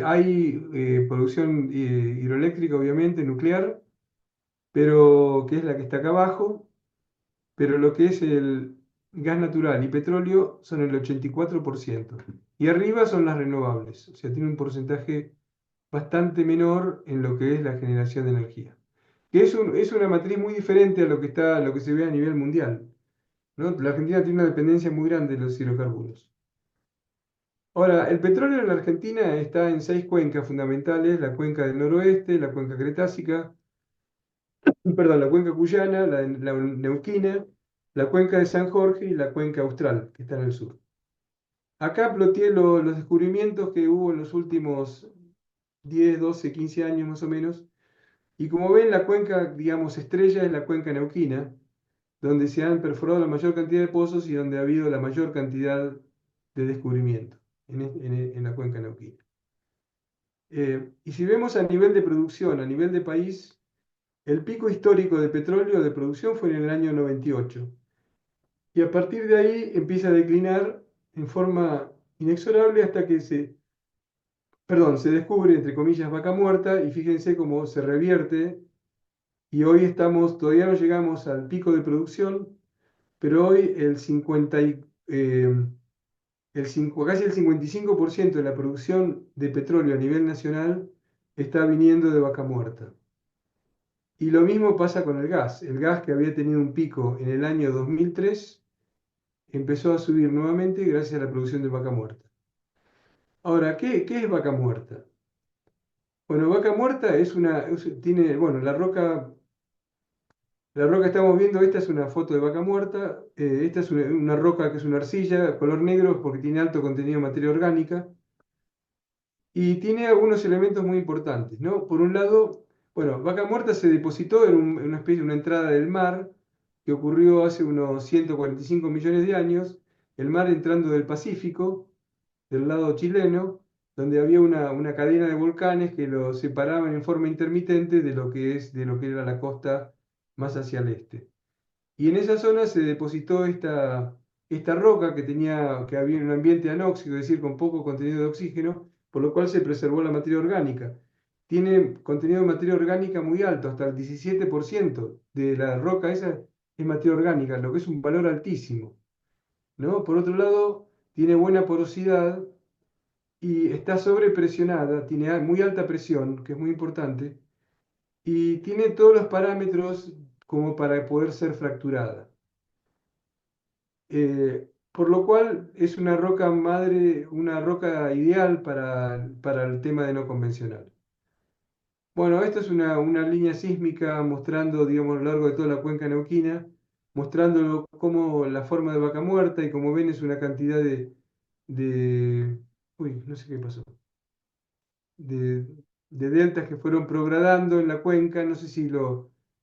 Hay producción hidroeléctrica, obviamente, nuclear, pero que es la que está acá abajo, pero lo que es el gas natural y petróleo son el 84%. Y arriba son las renovables, o sea, tiene un porcentaje bastante menor en lo que es la generación de energía. Que es una matriz muy diferente a lo que se ve a nivel mundial, ¿no? La Argentina tiene una dependencia muy grande de los hidrocarburos. Ahora, el petróleo en la Argentina está en 6 cuencas fundamentales: la cuenca del noroeste, la cuenca cretácica, perdón, la cuenca cuyana, la neuquina, la cuenca de San Jorge y la cuenca austral, que está en el sur. Acá ploteé los descubrimientos que hubo en los últimos 10, 12, 15 años más o menos. Y como ven, la cuenca, digamos, estrella es la cuenca neuquina, donde se han perforado la mayor cantidad de pozos y donde ha habido la mayor cantidad de descubrimientos en la cuenca neuquina. Y si vemos a nivel de producción, a nivel de país, el pico histórico de petróleo de producción fue en el año 98. Y a partir de ahí empieza a declinar en forma inexorable hasta que se descubre, entre comillas, Vaca Muerta, y fíjense cómo se revierte. Y hoy todavía no llegamos al pico de producción, pero hoy casi el 55% de la producción de petróleo a nivel nacional está viniendo de Vaca Muerta. Y lo mismo pasa con el gas. El gas, que había tenido un pico en el año 2003, empezó a subir nuevamente gracias a la producción de Vaca Muerta. Ahora, ¿qué es Vaca Muerta? Bueno, Vaca Muerta tiene, bueno, la roca que estamos viendo. Esta es una foto de Vaca Muerta. Esta es una roca que es una arcilla, color negro, porque tiene alto contenido de materia orgánica. Y tiene algunos elementos muy importantes, ¿no? Por un lado, bueno, Vaca Muerta se depositó en una especie de una entrada del mar que ocurrió hace unos 145 millones de años, el mar entrando del Pacífico, del lado chileno, donde había una cadena de volcanes que lo separaban en forma intermitente de lo que era la costa más hacia el este. Y en esa zona se depositó esta roca que había en un ambiente anóxico, es decir, con poco contenido de oxígeno, por lo cual se preservó la materia orgánica. Tiene contenido de materia orgánica muy alto, hasta el 17% de la roca esa es materia orgánica, lo que es un valor altísimo, ¿no? Por otro lado, tiene buena porosidad y está sobrepresionada, tiene muy alta presión, que es muy importante, y tiene todos los parámetros como para poder ser fracturada. Por lo cual es una roca madre, una roca ideal para el tema de no convencional. Bueno, esta es una línea sísmica mostrando, digamos, a lo largo de toda la cuenca neuquina, mostrando cómo la forma de Vaca Muerta, y como ven es una cantidad de uy, no sé qué pasó, de, de deltas que fueron progradando en la cuenca. No sé si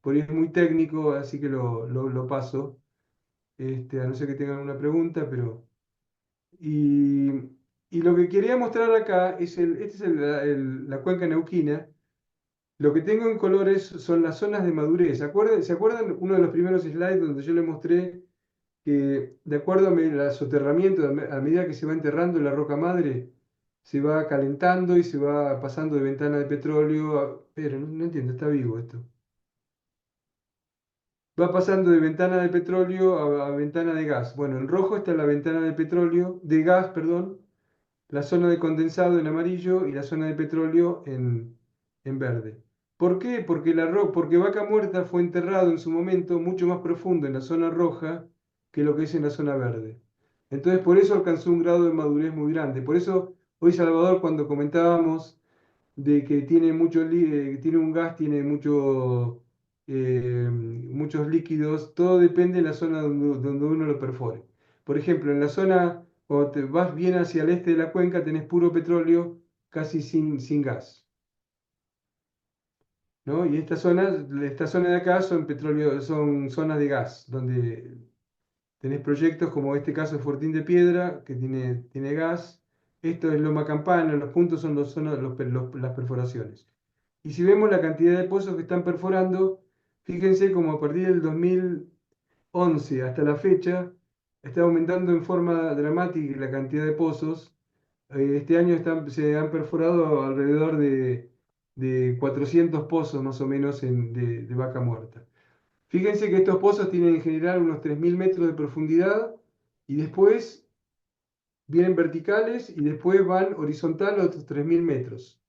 por ahí es muy técnico, así que lo paso, a no ser que tengan una pregunta, pero... Y, y lo que quería mostrar acá esta es la cuenca neuquina. Lo que tengo en colores son las zonas de madurez. ¿Se acuerdan uno de los primeros slides donde yo les mostré que de acuerdo al soterramiento, a medida que se va enterrando la roca madre, se va calentando y se va pasando de ventana de petróleo pero no entiendo, está vivo esto. Va pasando de ventana de petróleo a ventana de gas. Bueno, en rojo está la ventana de petróleo, de gas, perdón, la zona de condensado en amarillo y la zona de petróleo en verde. ¿Por qué? Porque Vaca Muerta fue enterrado en su momento mucho más profundo en la zona roja que lo que es en la zona verde. Entonces, por eso alcanzó un grado de madurez muy grande. Por eso, hoy Salvador, cuando comentábamos de que tiene tiene un gas, tiene muchos líquidos, todo depende de la zona donde uno lo perfore. Por ejemplo, en la zona, cuando te vas bien hacia el este de la cuenca, tenés puro petróleo, casi sin gas. ¿No? Y esta zona de acá son petróleo, son zonas de gas, donde tenés proyectos como este caso de Fortín de Piedra, que tiene gas. Esto es Loma Campana, los puntos son, las perforaciones. Y si vemos la cantidad de pozos que están perforando, fíjense como a partir del 2011 hasta la fecha, está aumentando en forma dramática la cantidad de pozos. Este año se han perforado alrededor de 400 pozos más o menos de Vaca Muerta. Fíjense que estos pozos tienen en general unos 3.000 metros de profundidad y después vienen verticales y después van horizontal a otros 3.000 metros.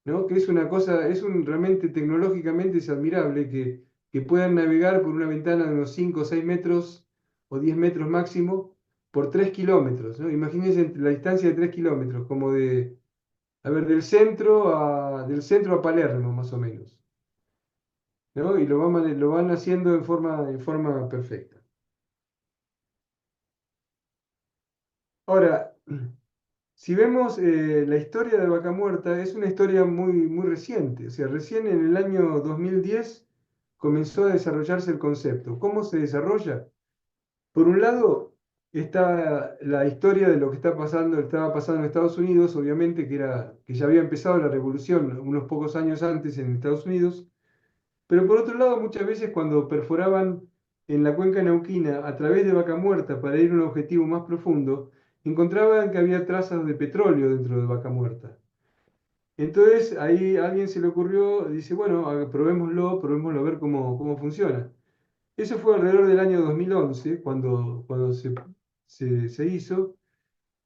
¿No? Que es una cosa, realmente tecnológicamente es admirable que puedan navegar por una ventana de unos 5 o 6 metros o 10 metros máximo por 3 kilómetros, ¿no? Imagínense la distancia de 3 kilómetros, como a ver, del centro a Palermo, más o menos, ¿no? Y lo van haciendo en forma perfecta. Ahora, si vemos la historia de Vaca Muerta, es una historia muy, muy reciente. O sea, recién en el año 2010 comenzó a desarrollarse el concepto. ¿Cómo se desarrolla? Por un lado, está la historia de lo que estaba pasando en Estados Unidos, obviamente que ya había empezado la revolución unos pocos años antes en Estados Unidos, pero por otro lado, muchas veces cuando perforaban en la cuenca neuquina a través de Vaca Muerta para ir a un objetivo más profundo, encontraban que había trazas de petróleo dentro de Vaca Muerta. Entonces ahí a alguien se le ocurrió, dice, bueno, probémoslo a ver cómo funciona. Eso fue alrededor del año 2011, cuando se hizo,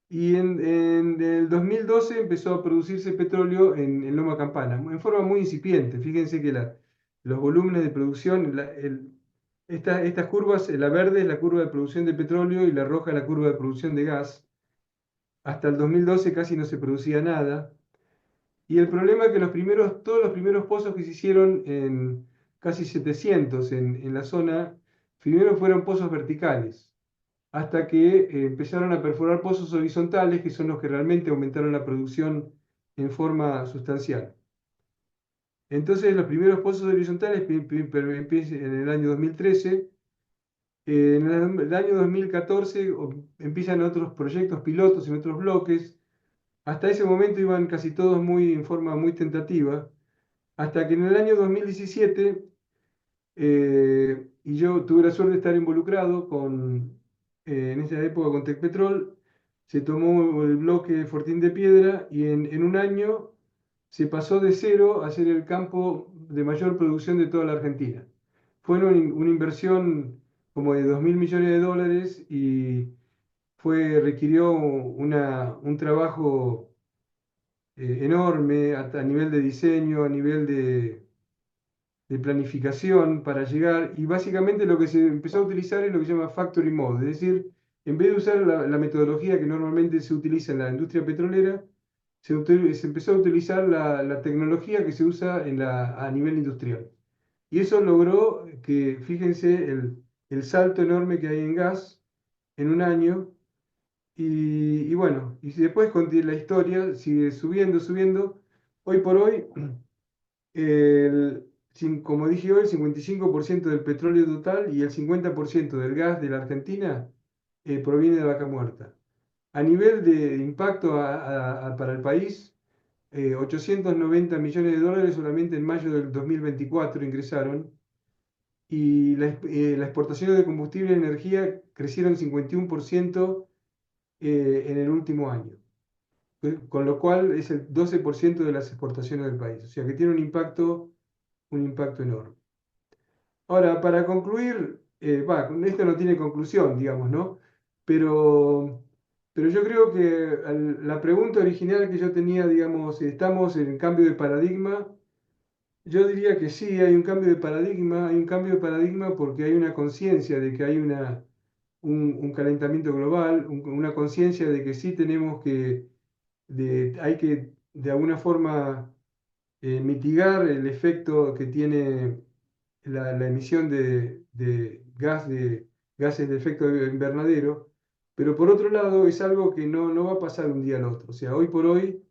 y en el 2012 empezó a producirse petróleo en Loma Campana, en forma muy incipiente. Fíjense que los volúmenes de producción, estas curvas, la verde es la curva de producción de petróleo y la roja es la curva de producción de gas. Hasta el 2012 casi no se producía nada. Y el problema es que todos los primeros pozos que se hicieron, en casi 700 en la zona, primero fueron pozos verticales, hasta que empezaron a perforar pozos horizontales, que son los que realmente aumentaron la producción en forma sustancial. Entonces, los primeros pozos horizontales empiezan en el año 2013. En el año 2014 empiezan otros proyectos pilotos en otros bloques. Hasta ese momento iban casi todos en forma muy tentativa, hasta que en el año 2017, y yo tuve la suerte de estar involucrado en esa época con Tecpetrol, se tomó el bloque Fortín de Piedra y en un año se pasó de cero a ser el campo de mayor producción de toda la Argentina. Fue una inversión como de 2.000 millones de dólares y requirió un trabajo enorme a nivel de diseño, a nivel de planificación para llegar, y básicamente lo que se empezó a utilizar es lo que se llama Factory Mode, es decir, en vez de usar la metodología que normalmente se utiliza en la industria petrolera, se empezó a utilizar la tecnología que se usa a nivel industrial. Y eso logró que, fíjense, el salto enorme que hay en gas en un año. Y bueno, y si después la historia sigue subiendo, subiendo. Hoy por hoy, como dije hoy, el 55% del petróleo total y el 50% del gas de la Argentina proviene de Vaca Muerta. A nivel de impacto para el país, 890 millones de dólares solamente en mayo del 2024 ingresaron, y las exportaciones de combustible y energía crecieron 51% en el último año, con lo cual es el 12% de las exportaciones del país, o sea que tiene un impacto enorme. Ahora, para concluir, esto no tiene conclusión, digamos, ¿no? Pero, pero yo creo que la pregunta original que yo tenía, digamos, estamos en cambio de paradigma Yo diría que sí, hay un cambio de paradigma, hay un cambio de paradigma porque hay una conciencia de que hay un calentamiento global, una conciencia de que sí tenemos hay que de alguna forma mitigar el efecto que tiene la emisión de gases de efecto invernadero, pero por otro lado es algo que no va a pasar un día al otro. O sea, hoy por hoy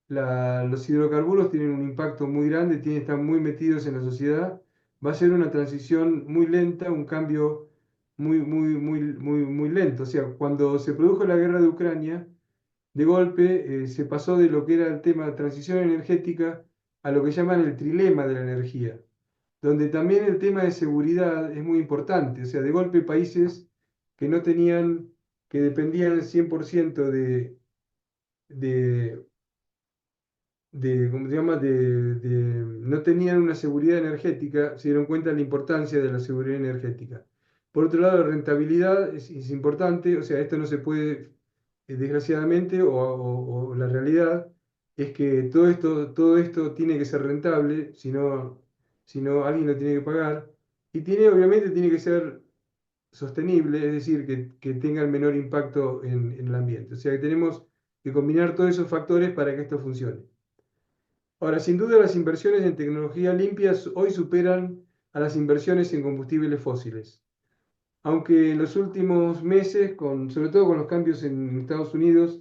los hidrocarburos tienen un impacto muy grande, están muy metidos en la sociedad. Va a ser una transición muy lenta, un cambio muy lento. O sea, cuando se produjo la guerra de Ucrania, de golpe se pasó de lo que era el tema de transición energética a lo que llaman el trilema de la energía, donde también el tema de seguridad es muy importante. O sea, de golpe países que no tenían, que dependían 100% de, ¿cómo se llama? No tenían una seguridad energética, se dieron cuenta de la importancia de la seguridad energética. Por otro lado, la rentabilidad es importante, o sea, esto no se puede, desgraciadamente, o la realidad es que todo esto tiene que ser rentable, si no alguien lo tiene que pagar, y obviamente tiene que ser sostenible, es decir, que tenga el menor impacto en el ambiente. O sea, que tenemos que combinar todos esos factores para que esto funcione. Ahora, sin duda las inversiones en tecnología limpia hoy superan a las inversiones en combustibles fósiles. Aunque en los últimos meses, sobre todo con los cambios en Estados Unidos,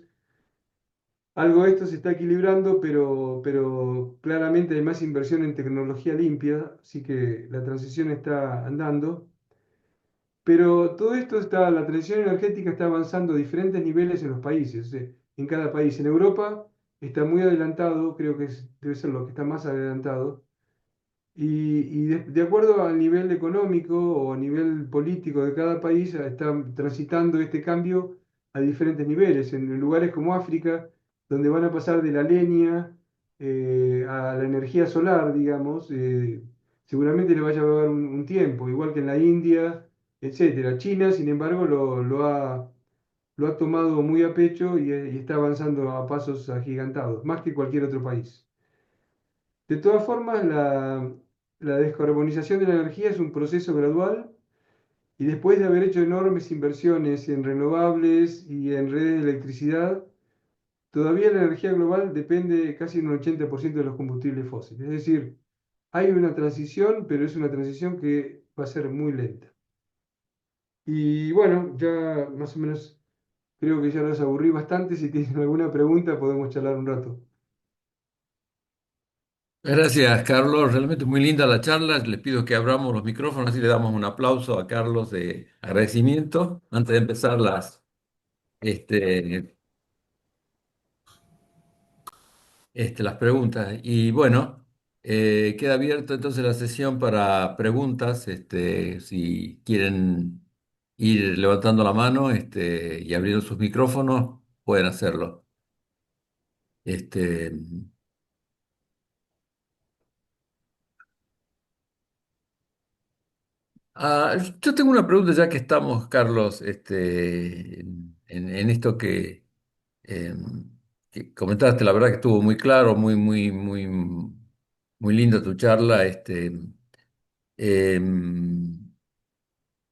algo de esto se está equilibrando, pero claramente hay más inversión en tecnología limpia, así que la transición está andando. Pero todo esto la transición energética está avanzando a diferentes niveles en los países, o sea, en cada país. En Europa está muy adelantado, creo que debe ser lo que está más adelantado. Y de acuerdo al nivel económico o a nivel político de cada país, están transitando este cambio a diferentes niveles. En lugares como África, donde van a pasar de la leña a la energía solar, digamos, seguramente le vaya a llevar un tiempo, igual que en la India, etcétera. China, sin embargo, lo ha tomado muy a pecho y está avanzando a pasos agigantados, más que cualquier otro país. De todas formas, la descarbonización de la energía es un proceso gradual y después de haber hecho enormes inversiones en renovables y en redes de electricidad, todavía la energía global depende casi un 80% de los combustibles fósiles. Es decir, hay una transición, pero es una transición que va a ser muy lenta. Y bueno, ya más o menos creo que ya los aburrí bastante. Si tienen alguna pregunta, podemos charlar un rato. Gracias, Carlos. Realmente muy linda la charla. Les pido que abramos los micrófonos y le damos un aplauso a Carlos de agradecimiento antes de empezar este, las preguntas. Y bueno, queda abierta entonces la sesión para preguntas. Si quieren ir levantando la mano, y abriendo sus micrófonos, pueden hacerlo. Este, yo tengo una pregunta ya que estamos, Carlos, en esto eh, que comentaste. La verdad que estuvo muy claro, muy linda tu charla. Em,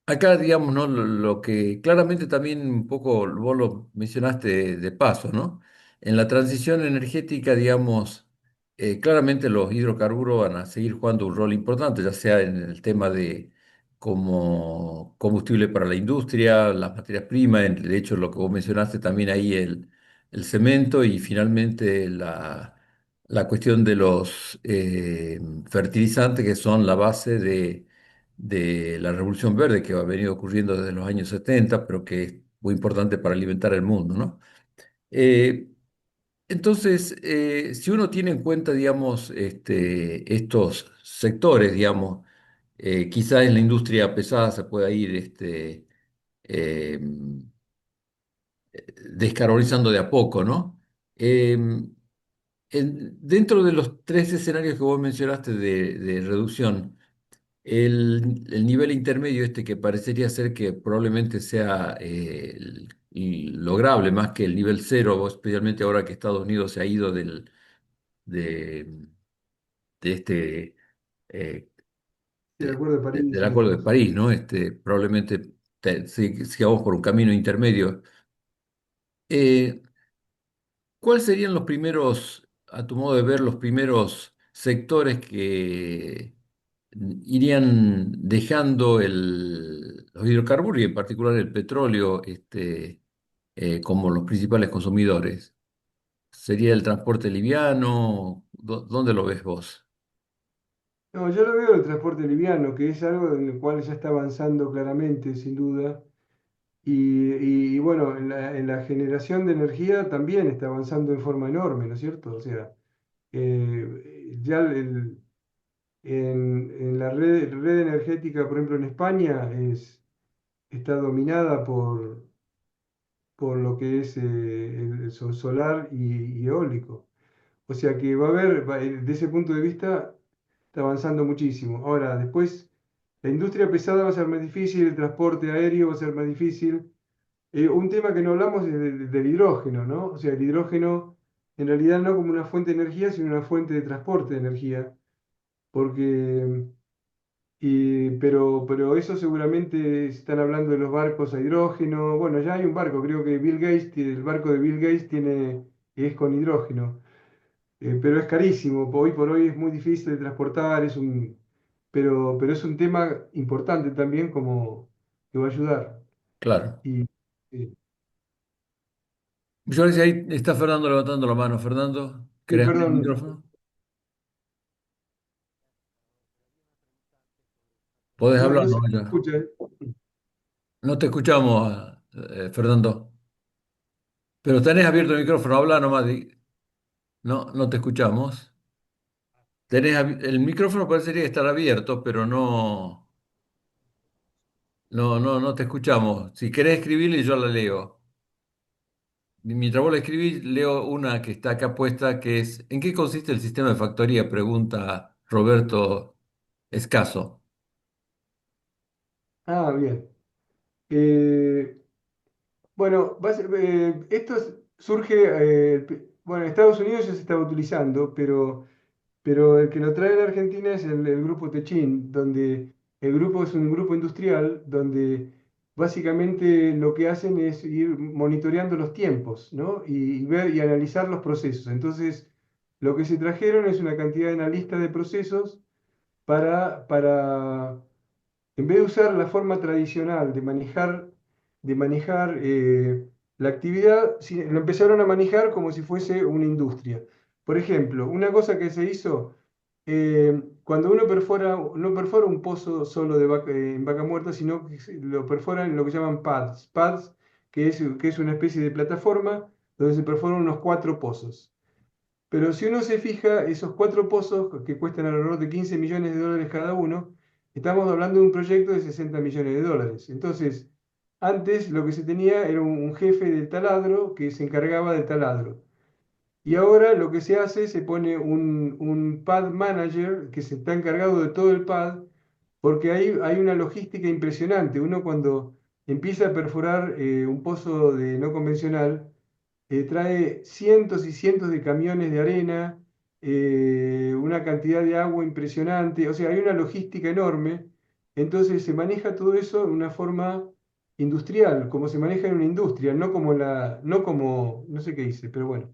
Acá, digamos, ¿no? Lo que claramente también un poco vos lo mencionaste de paso, ¿no? En la transición energética, digamos, claramente los hidrocarburos van a seguir jugando un rol importante, ya sea en el tema de como combustible para la industria, las materias primas, de hecho, lo que vos mencionaste también ahí, el cemento y finalmente la cuestión de los fertilizantes que son la base de la Revolución Verde que ha venido ocurriendo desde los años 70, pero que es muy importante para alimentar el mundo, ¿no? Eh, entonces, si uno tiene en cuenta, digamos, estos sectores, digamos, quizás en la industria pesada se pueda ir eh, descarbonizando de a poco, ¿no? Dentro de los tres escenarios que vos mencionaste de reducción, el nivel intermedio que parecería ser que probablemente sea lograble más que el nivel cero, especialmente ahora que Estados Unidos se ha ido de, de este eh, Sí, el Acuerdo de París del y Acuerdo de demás. París, ¿no? Probablemente sigamos por un camino intermedio. Eh, ¿Cuáles serían los primeros, a tu modo de ver, los primeros sectores que irían dejando los hidrocarburos y en particular el petróleo como los principales consumidores? ¿Sería el transporte liviano? ¿Dónde lo ves vos? No, yo lo veo el transporte liviano, que es algo en el cual ya está avanzando claramente, sin duda. Y bueno, en la generación de energía también está avanzando en forma enorme, ¿no es cierto? O sea, ya en la red energética, por ejemplo, en España, está dominada por lo que es el solar y eólico. O sea que va a haber, de ese punto de vista, está avanzando muchísimo. Ahora, después, la industria pesada va a ser más difícil, el transporte aéreo va a ser más difícil. Un tema que no hablamos es del hidrógeno, ¿no? O sea, el hidrógeno en realidad no como una fuente de energía, sino una fuente de transporte de energía, porque, pero eso seguramente están hablando de los barcos a hidrógeno. Bueno, ya hay un barco, creo que Bill Gates, el barco de Bill Gates es con hidrógeno. Pero es carísimo, hoy por hoy es muy difícil de transportar, pero es un tema importante también como que va a ayudar. Claro. Y, eh, Yo ahí está Fernando levantando la mano. Fernando, sí, ¿querés abrir el perdón, micrófono? Podés no, hablar, no ¿no? se Ya. escucha. No te escuchamos, Fernando. Pero tenés abierto el micrófono, habla nomás. No, no te escuchamos. El micrófono parecería estar abierto, pero no te escuchamos. Si querés escribirle, yo la leo. Mientras vos la escribís, leo una que está acá puesta, que es, ¿en qué consiste el sistema de factoría? Pregunta Roberto Escaso. Ah, bien. Eh, bueno, surge, bueno, en Estados Unidos ya se estaba utilizando, pero el que lo trae a la Argentina es el grupo Techin, donde el grupo es un grupo industrial donde básicamente lo que hacen es ir monitoreando los tiempos, ¿no? Y ver y analizar los procesos. Entonces, lo que se trajeron es una cantidad de analistas de procesos para en vez de usar la forma tradicional de manejar la actividad, lo empezaron a manejar como si fuese una industria. Por ejemplo, una cosa que se hizo, cuando uno no perfora un pozo solo en vaca muerta, sino que lo perfora en lo que llaman pads. Pads, que es una especie de plataforma donde se perforan unos 4 pozos. Pero si uno se fija, esos 4 pozos que cuestan alrededor de 15 millones de dólares cada uno, estamos hablando de un proyecto de 60 millones de dólares. Entonces, antes lo que se tenía era un jefe del taladro que se encargaba del taladro. Y ahora lo que se hace, se pone un pad manager que se está encargado de todo el pad, porque hay una logística impresionante. Uno cuando empieza a perforar un pozo de no convencional, trae cientos y cientos de camiones de arena, una cantidad de agua impresionante, o sea, hay una logística enorme, entonces se maneja todo eso de una forma industrial, como se maneja en una industria, no sé qué dice, pero bueno,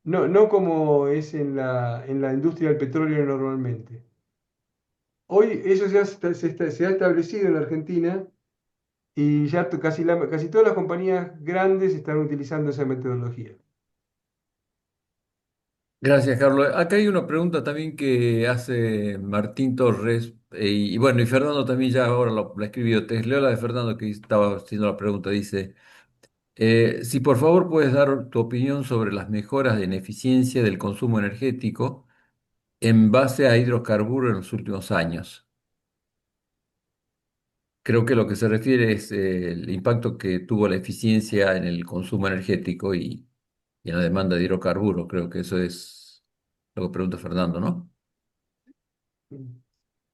no como es en la industria del petróleo normalmente. Hoy eso ya se ha establecido en la Argentina y ya casi todas las compañías grandes están utilizando esa metodología. Gracias, Carlos. Acá hay una pregunta también que hace Martín Torres, y bueno, y Fernando también ya ahora la escribió. Te leo la de Fernando que estaba haciendo la pregunta. Dice, si por favor puedes dar tu opinión sobre las mejoras en eficiencia del consumo energético en base a hidrocarburos en los últimos años. Creo que lo que se refiere es el impacto que tuvo la eficiencia en el consumo energético y en la demanda de hidrocarburos. Creo que eso es lo que pregunta Fernando, ¿no?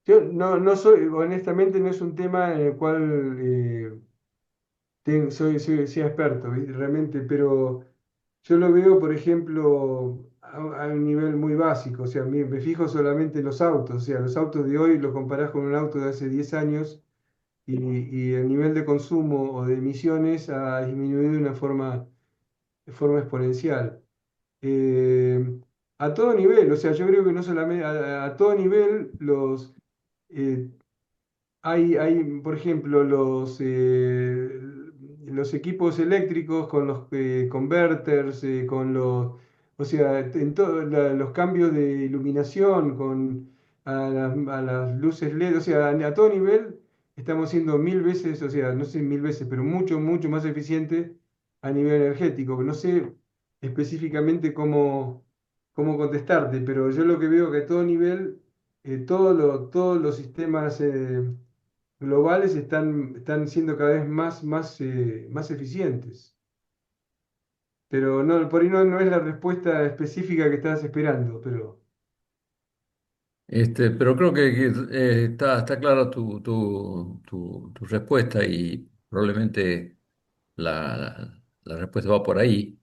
Yo no soy, honestamente, no es un tema en el cual soy experto, ¿viste? Realmente, pero yo lo veo, por ejemplo, a un nivel muy básico. O sea, me fijo solamente en los autos. O sea, los autos de hoy los comparás con un auto de hace 10 años y el nivel de consumo o de emisiones ha disminuido de una forma exponencial. Eh, a todo nivel, o sea, yo creo que no solamente a todo nivel eh, por ejemplo, los equipos eléctricos con los converters, o sea, en todos los cambios de iluminación, a las luces LED, o sea, a todo nivel estamos siendo 1000 veces, o sea, no sé 1000 veces, pero mucho, mucho más eficiente a nivel energético. No sé específicamente cómo contestarte, pero yo lo que veo que a todo nivel, todos los sistemas globales están siendo cada vez más eficientes. Pero no, por ahí no es la respuesta específica que estabas esperando, pero Pero creo que está clara tu respuesta y probablemente la respuesta va por ahí.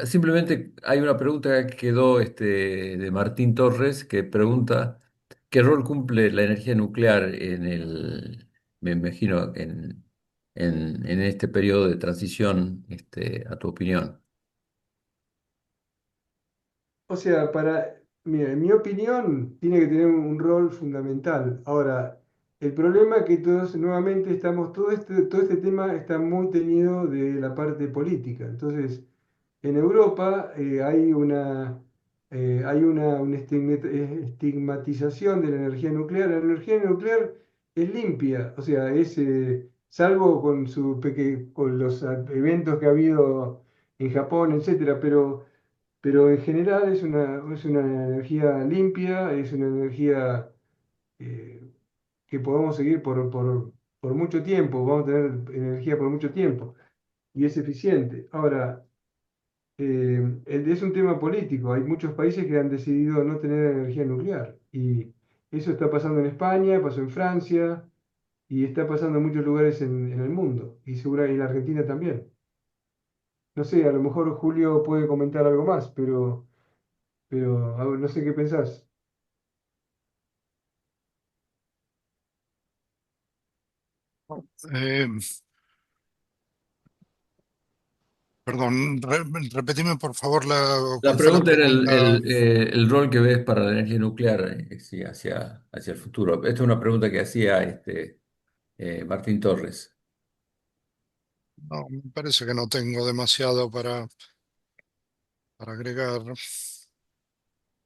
Simplemente hay una pregunta que quedó de Martín Torres que pregunta ¿qué rol cumple la energía nuclear me imagino, en este periodo de transición, a tu opinión? o sea, mira, en mi opinión, tiene que tener un rol fundamental. Ahora, el problema es que todos, nuevamente, todo este tema está muy teñido de la parte política. Entonces, en Europa hay una estigmatización de la energía nuclear. La energía nuclear es limpia, o sea, salvo con los eventos que ha habido en Japón, etcétera, pero en general es una energía limpia, es una energía eh, que podemos seguir por mucho tiempo, vamos a tener energía por mucho tiempo y es eficiente. Ahora, es un tema político. Hay muchos países que han decidido no tener energía nuclear. Y eso está pasando en España, pasó en Francia y está pasando en muchos lugares en el mundo. Y seguro y en Argentina también. No sé, a lo mejor Julio puede comentar algo más, pero no sé qué pensás. Eh, Perdón, repetime por favor La cuál fue la pregunta era pregunta. el rol que ves para la energía nuclear, sí, hacia el futuro. Esta es una pregunta que hacía Martín Torres. No, me parece que no tengo demasiado para agregar.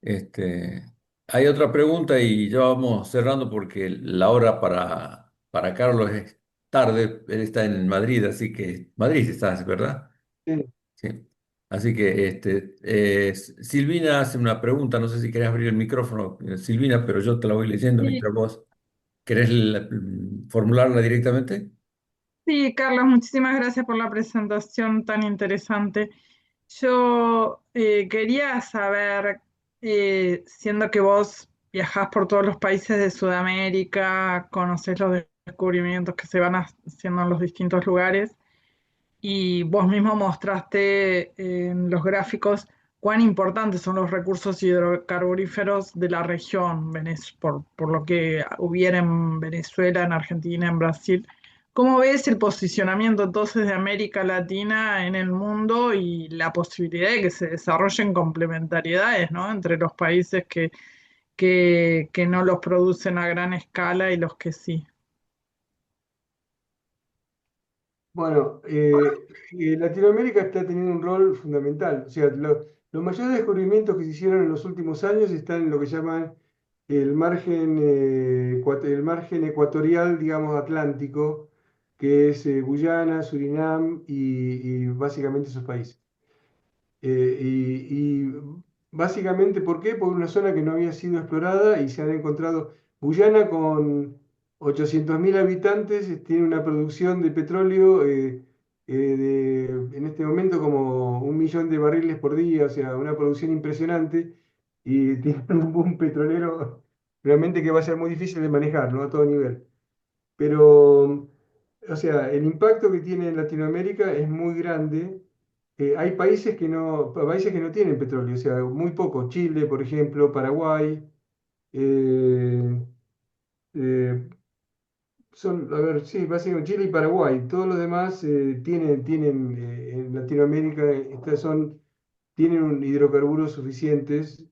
Este, Hay otra pregunta y ya vamos cerrando porque la hora para Carlos es tarde. Él está en Madrid, así que Madrid estás, ¿verdad? Sí, Sí. Así que Silvina hace una pregunta, no sé si querés abrir el micrófono, Silvina, pero yo te la voy leyendo Sí, mientras vos querés formularla directamente. sí, Carlos, muchísimas gracias por la presentación tan interesante. Yo quería saber, siendo que vos viajás por todos los países de Sudamérica, conocés los descubrimientos que se van haciendo en los distintos lugares, y vos mismo mostraste en los gráficos cuán importantes son los recursos hidrocarburíferos de la región, por lo que hubiera en Venezuela, en Argentina, en Brasil. ¿Cómo ves el posicionamiento entonces de América Latina en el mundo y la posibilidad de que se desarrollen complementariedades, ¿no?, entre los países que no los producen a gran escala y los que sí? bueno, Latinoamérica está teniendo un rol fundamental. O sea, los mayores descubrimientos que se hicieron en los últimos años están en lo que llaman el margen ecuatorial, digamos, atlántico, que es Guyana, Surinam y básicamente esos países. Y básicamente, ¿por qué? Por una zona que no había sido explorada y se han encontrado. Guyana, con 800.000 habitantes, tiene una producción de petróleo en este momento como 1 millón de barriles por día, o sea, una producción impresionante y tiene un boom petrolero realmente que va a ser muy difícil de manejar, ¿no? A todo nivel. Pero, o sea, el impacto que tiene en Latinoamérica es muy grande hay países que no tienen petróleo, o sea, muy poco. Chile, por ejemplo, Paraguay, eh, eh, son, a ver, sí, básicamente Chile y Paraguay. Todos los demás tienen en Latinoamérica, tienen hidrocarburos suficientes.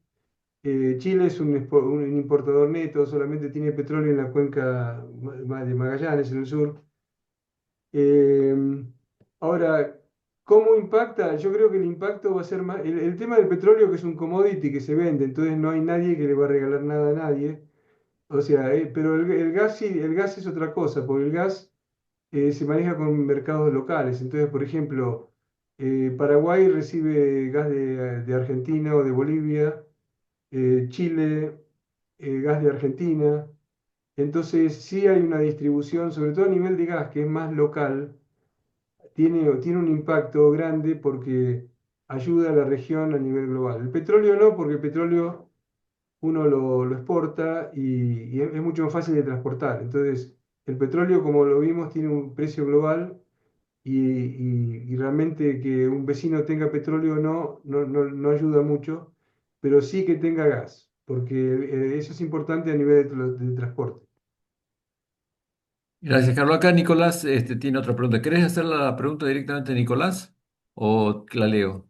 Chile es un importador neto, solamente tiene petróleo en la cuenca de Magallanes, en el sur. Eh, Ahora, ¿cómo impacta? Yo creo que el impacto va a ser más. El tema del petróleo, que es un commodity que se vende, entonces no hay nadie que le va a regalar nada a nadie. O sea, pero el gas sí, el gas es otra cosa, porque el gas se maneja con mercados locales. Entonces, por ejemplo, Paraguay recibe gas de Argentina o de Bolivia, Chile, gas de Argentina. Entonces, sí hay una distribución, sobre todo a nivel de gas, que es más local, tiene un impacto grande porque ayuda a la región a nivel global. El petróleo no, porque el petróleo uno lo exporta y es mucho más fácil de transportar. Entonces, el petróleo, como lo vimos, tiene un precio global y realmente que un vecino tenga petróleo no ayuda mucho, pero sí que tenga gas, porque eso es importante a nivel de transporte. Gracias, Carlos. Acá Nicolás tiene otra pregunta. ¿Querés hacer la pregunta directamente a Nicolás o la leo?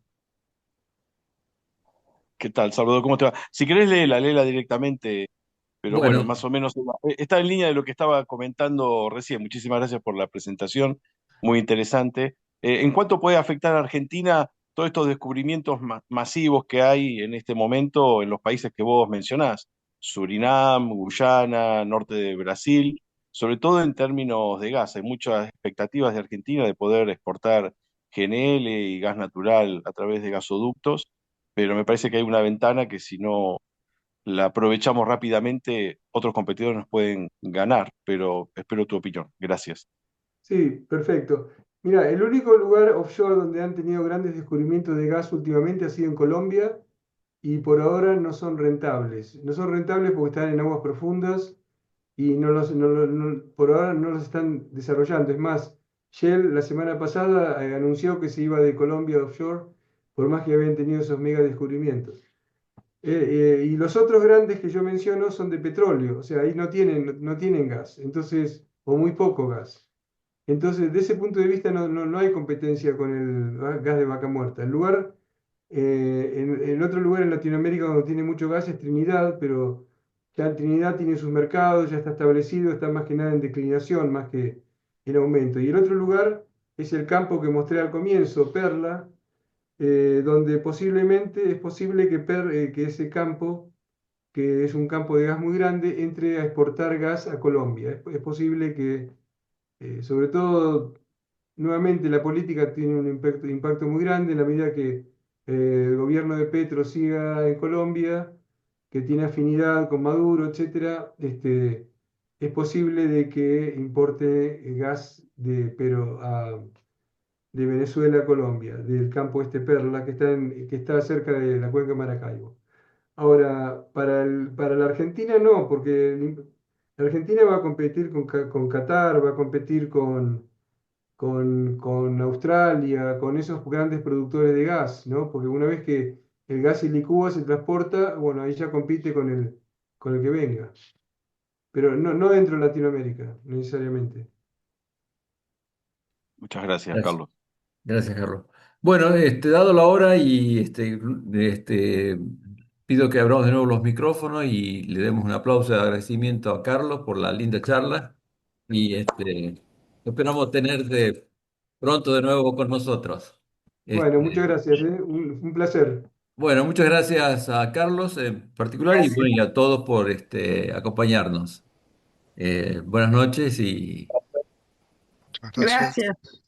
¿Qué tal, Salvador? ¿Cómo te va? Si querés, léela directamente, pero bueno, Bueno, más o menos está en línea de lo que estaba comentando recién. Muchísimas gracias por la presentación, muy interesante. ¿En cuánto puede afectar a Argentina todos estos descubrimientos masivos que hay en este momento en los países que vos mencionás? Surinam, Guyana, norte de Brasil, sobre todo en términos de gas. Hay muchas expectativas de Argentina de poder exportar GNL y gas natural a través de gasoductos, pero me parece que hay una ventana que si no la aprovechamos rápidamente, otros competidores nos pueden ganar, pero espero tu opinión. Gracias. Sí, perfecto. Mira, el único lugar offshore donde han tenido grandes descubrimientos de gas últimamente ha sido en Colombia y por ahora no son rentables. No son rentables porque están en aguas profundas y por ahora no los están desarrollando. Es más, Shell la semana pasada anunció que se iba de Colombia offshore por más que habían tenido esos mega descubrimientos. Y los otros grandes que yo menciono son de petróleo, o sea, ahí no tienen gas, entonces, o muy poco gas. Entonces, de ese punto de vista no hay competencia con el gas de vaca muerta. En otro lugar en Latinoamérica donde tiene mucho gas es Trinidad, pero ya en Trinidad tiene sus mercados, ya está establecido, está más que nada en declinación, más que en aumento. Y el otro lugar es el campo que mostré al comienzo, Perla, donde posiblemente es posible que ese campo, que es un campo de gas muy grande, entre a exportar gas a Colombia. Es posible que, sobre todo, nuevamente la política tiene un impacto muy grande en la medida que el gobierno de Petro siga en Colombia, que tiene afinidad con Maduro, etcétera, es posible de que importe gas de Venezuela a Colombia, del campo este Perla, que está cerca de la cuenca de Maracaibo. Ahora, para la Argentina no, porque la Argentina va a competir con Qatar, va a competir con Australia, con esos grandes productores de gas, ¿no? Porque una vez que el gas y licúa se transporta, bueno, ahí ya compite con el que venga. Pero no dentro de Latinoamérica, necesariamente. Muchas gracias, gracias. Carlos. Gracias, Carlos. Bueno, dado la hora y pido que abramos de nuevo los micrófonos y le demos un aplauso de agradecimiento a Carlos por la linda charla y esperamos tenerte pronto de nuevo con nosotros. Bueno, muchas Este, gracias, ¿eh? Un placer. bueno, muchas gracias a Carlos en particular y, bueno, y a todos por acompañarnos. Buenas noches y Muchas gracias. Gracias.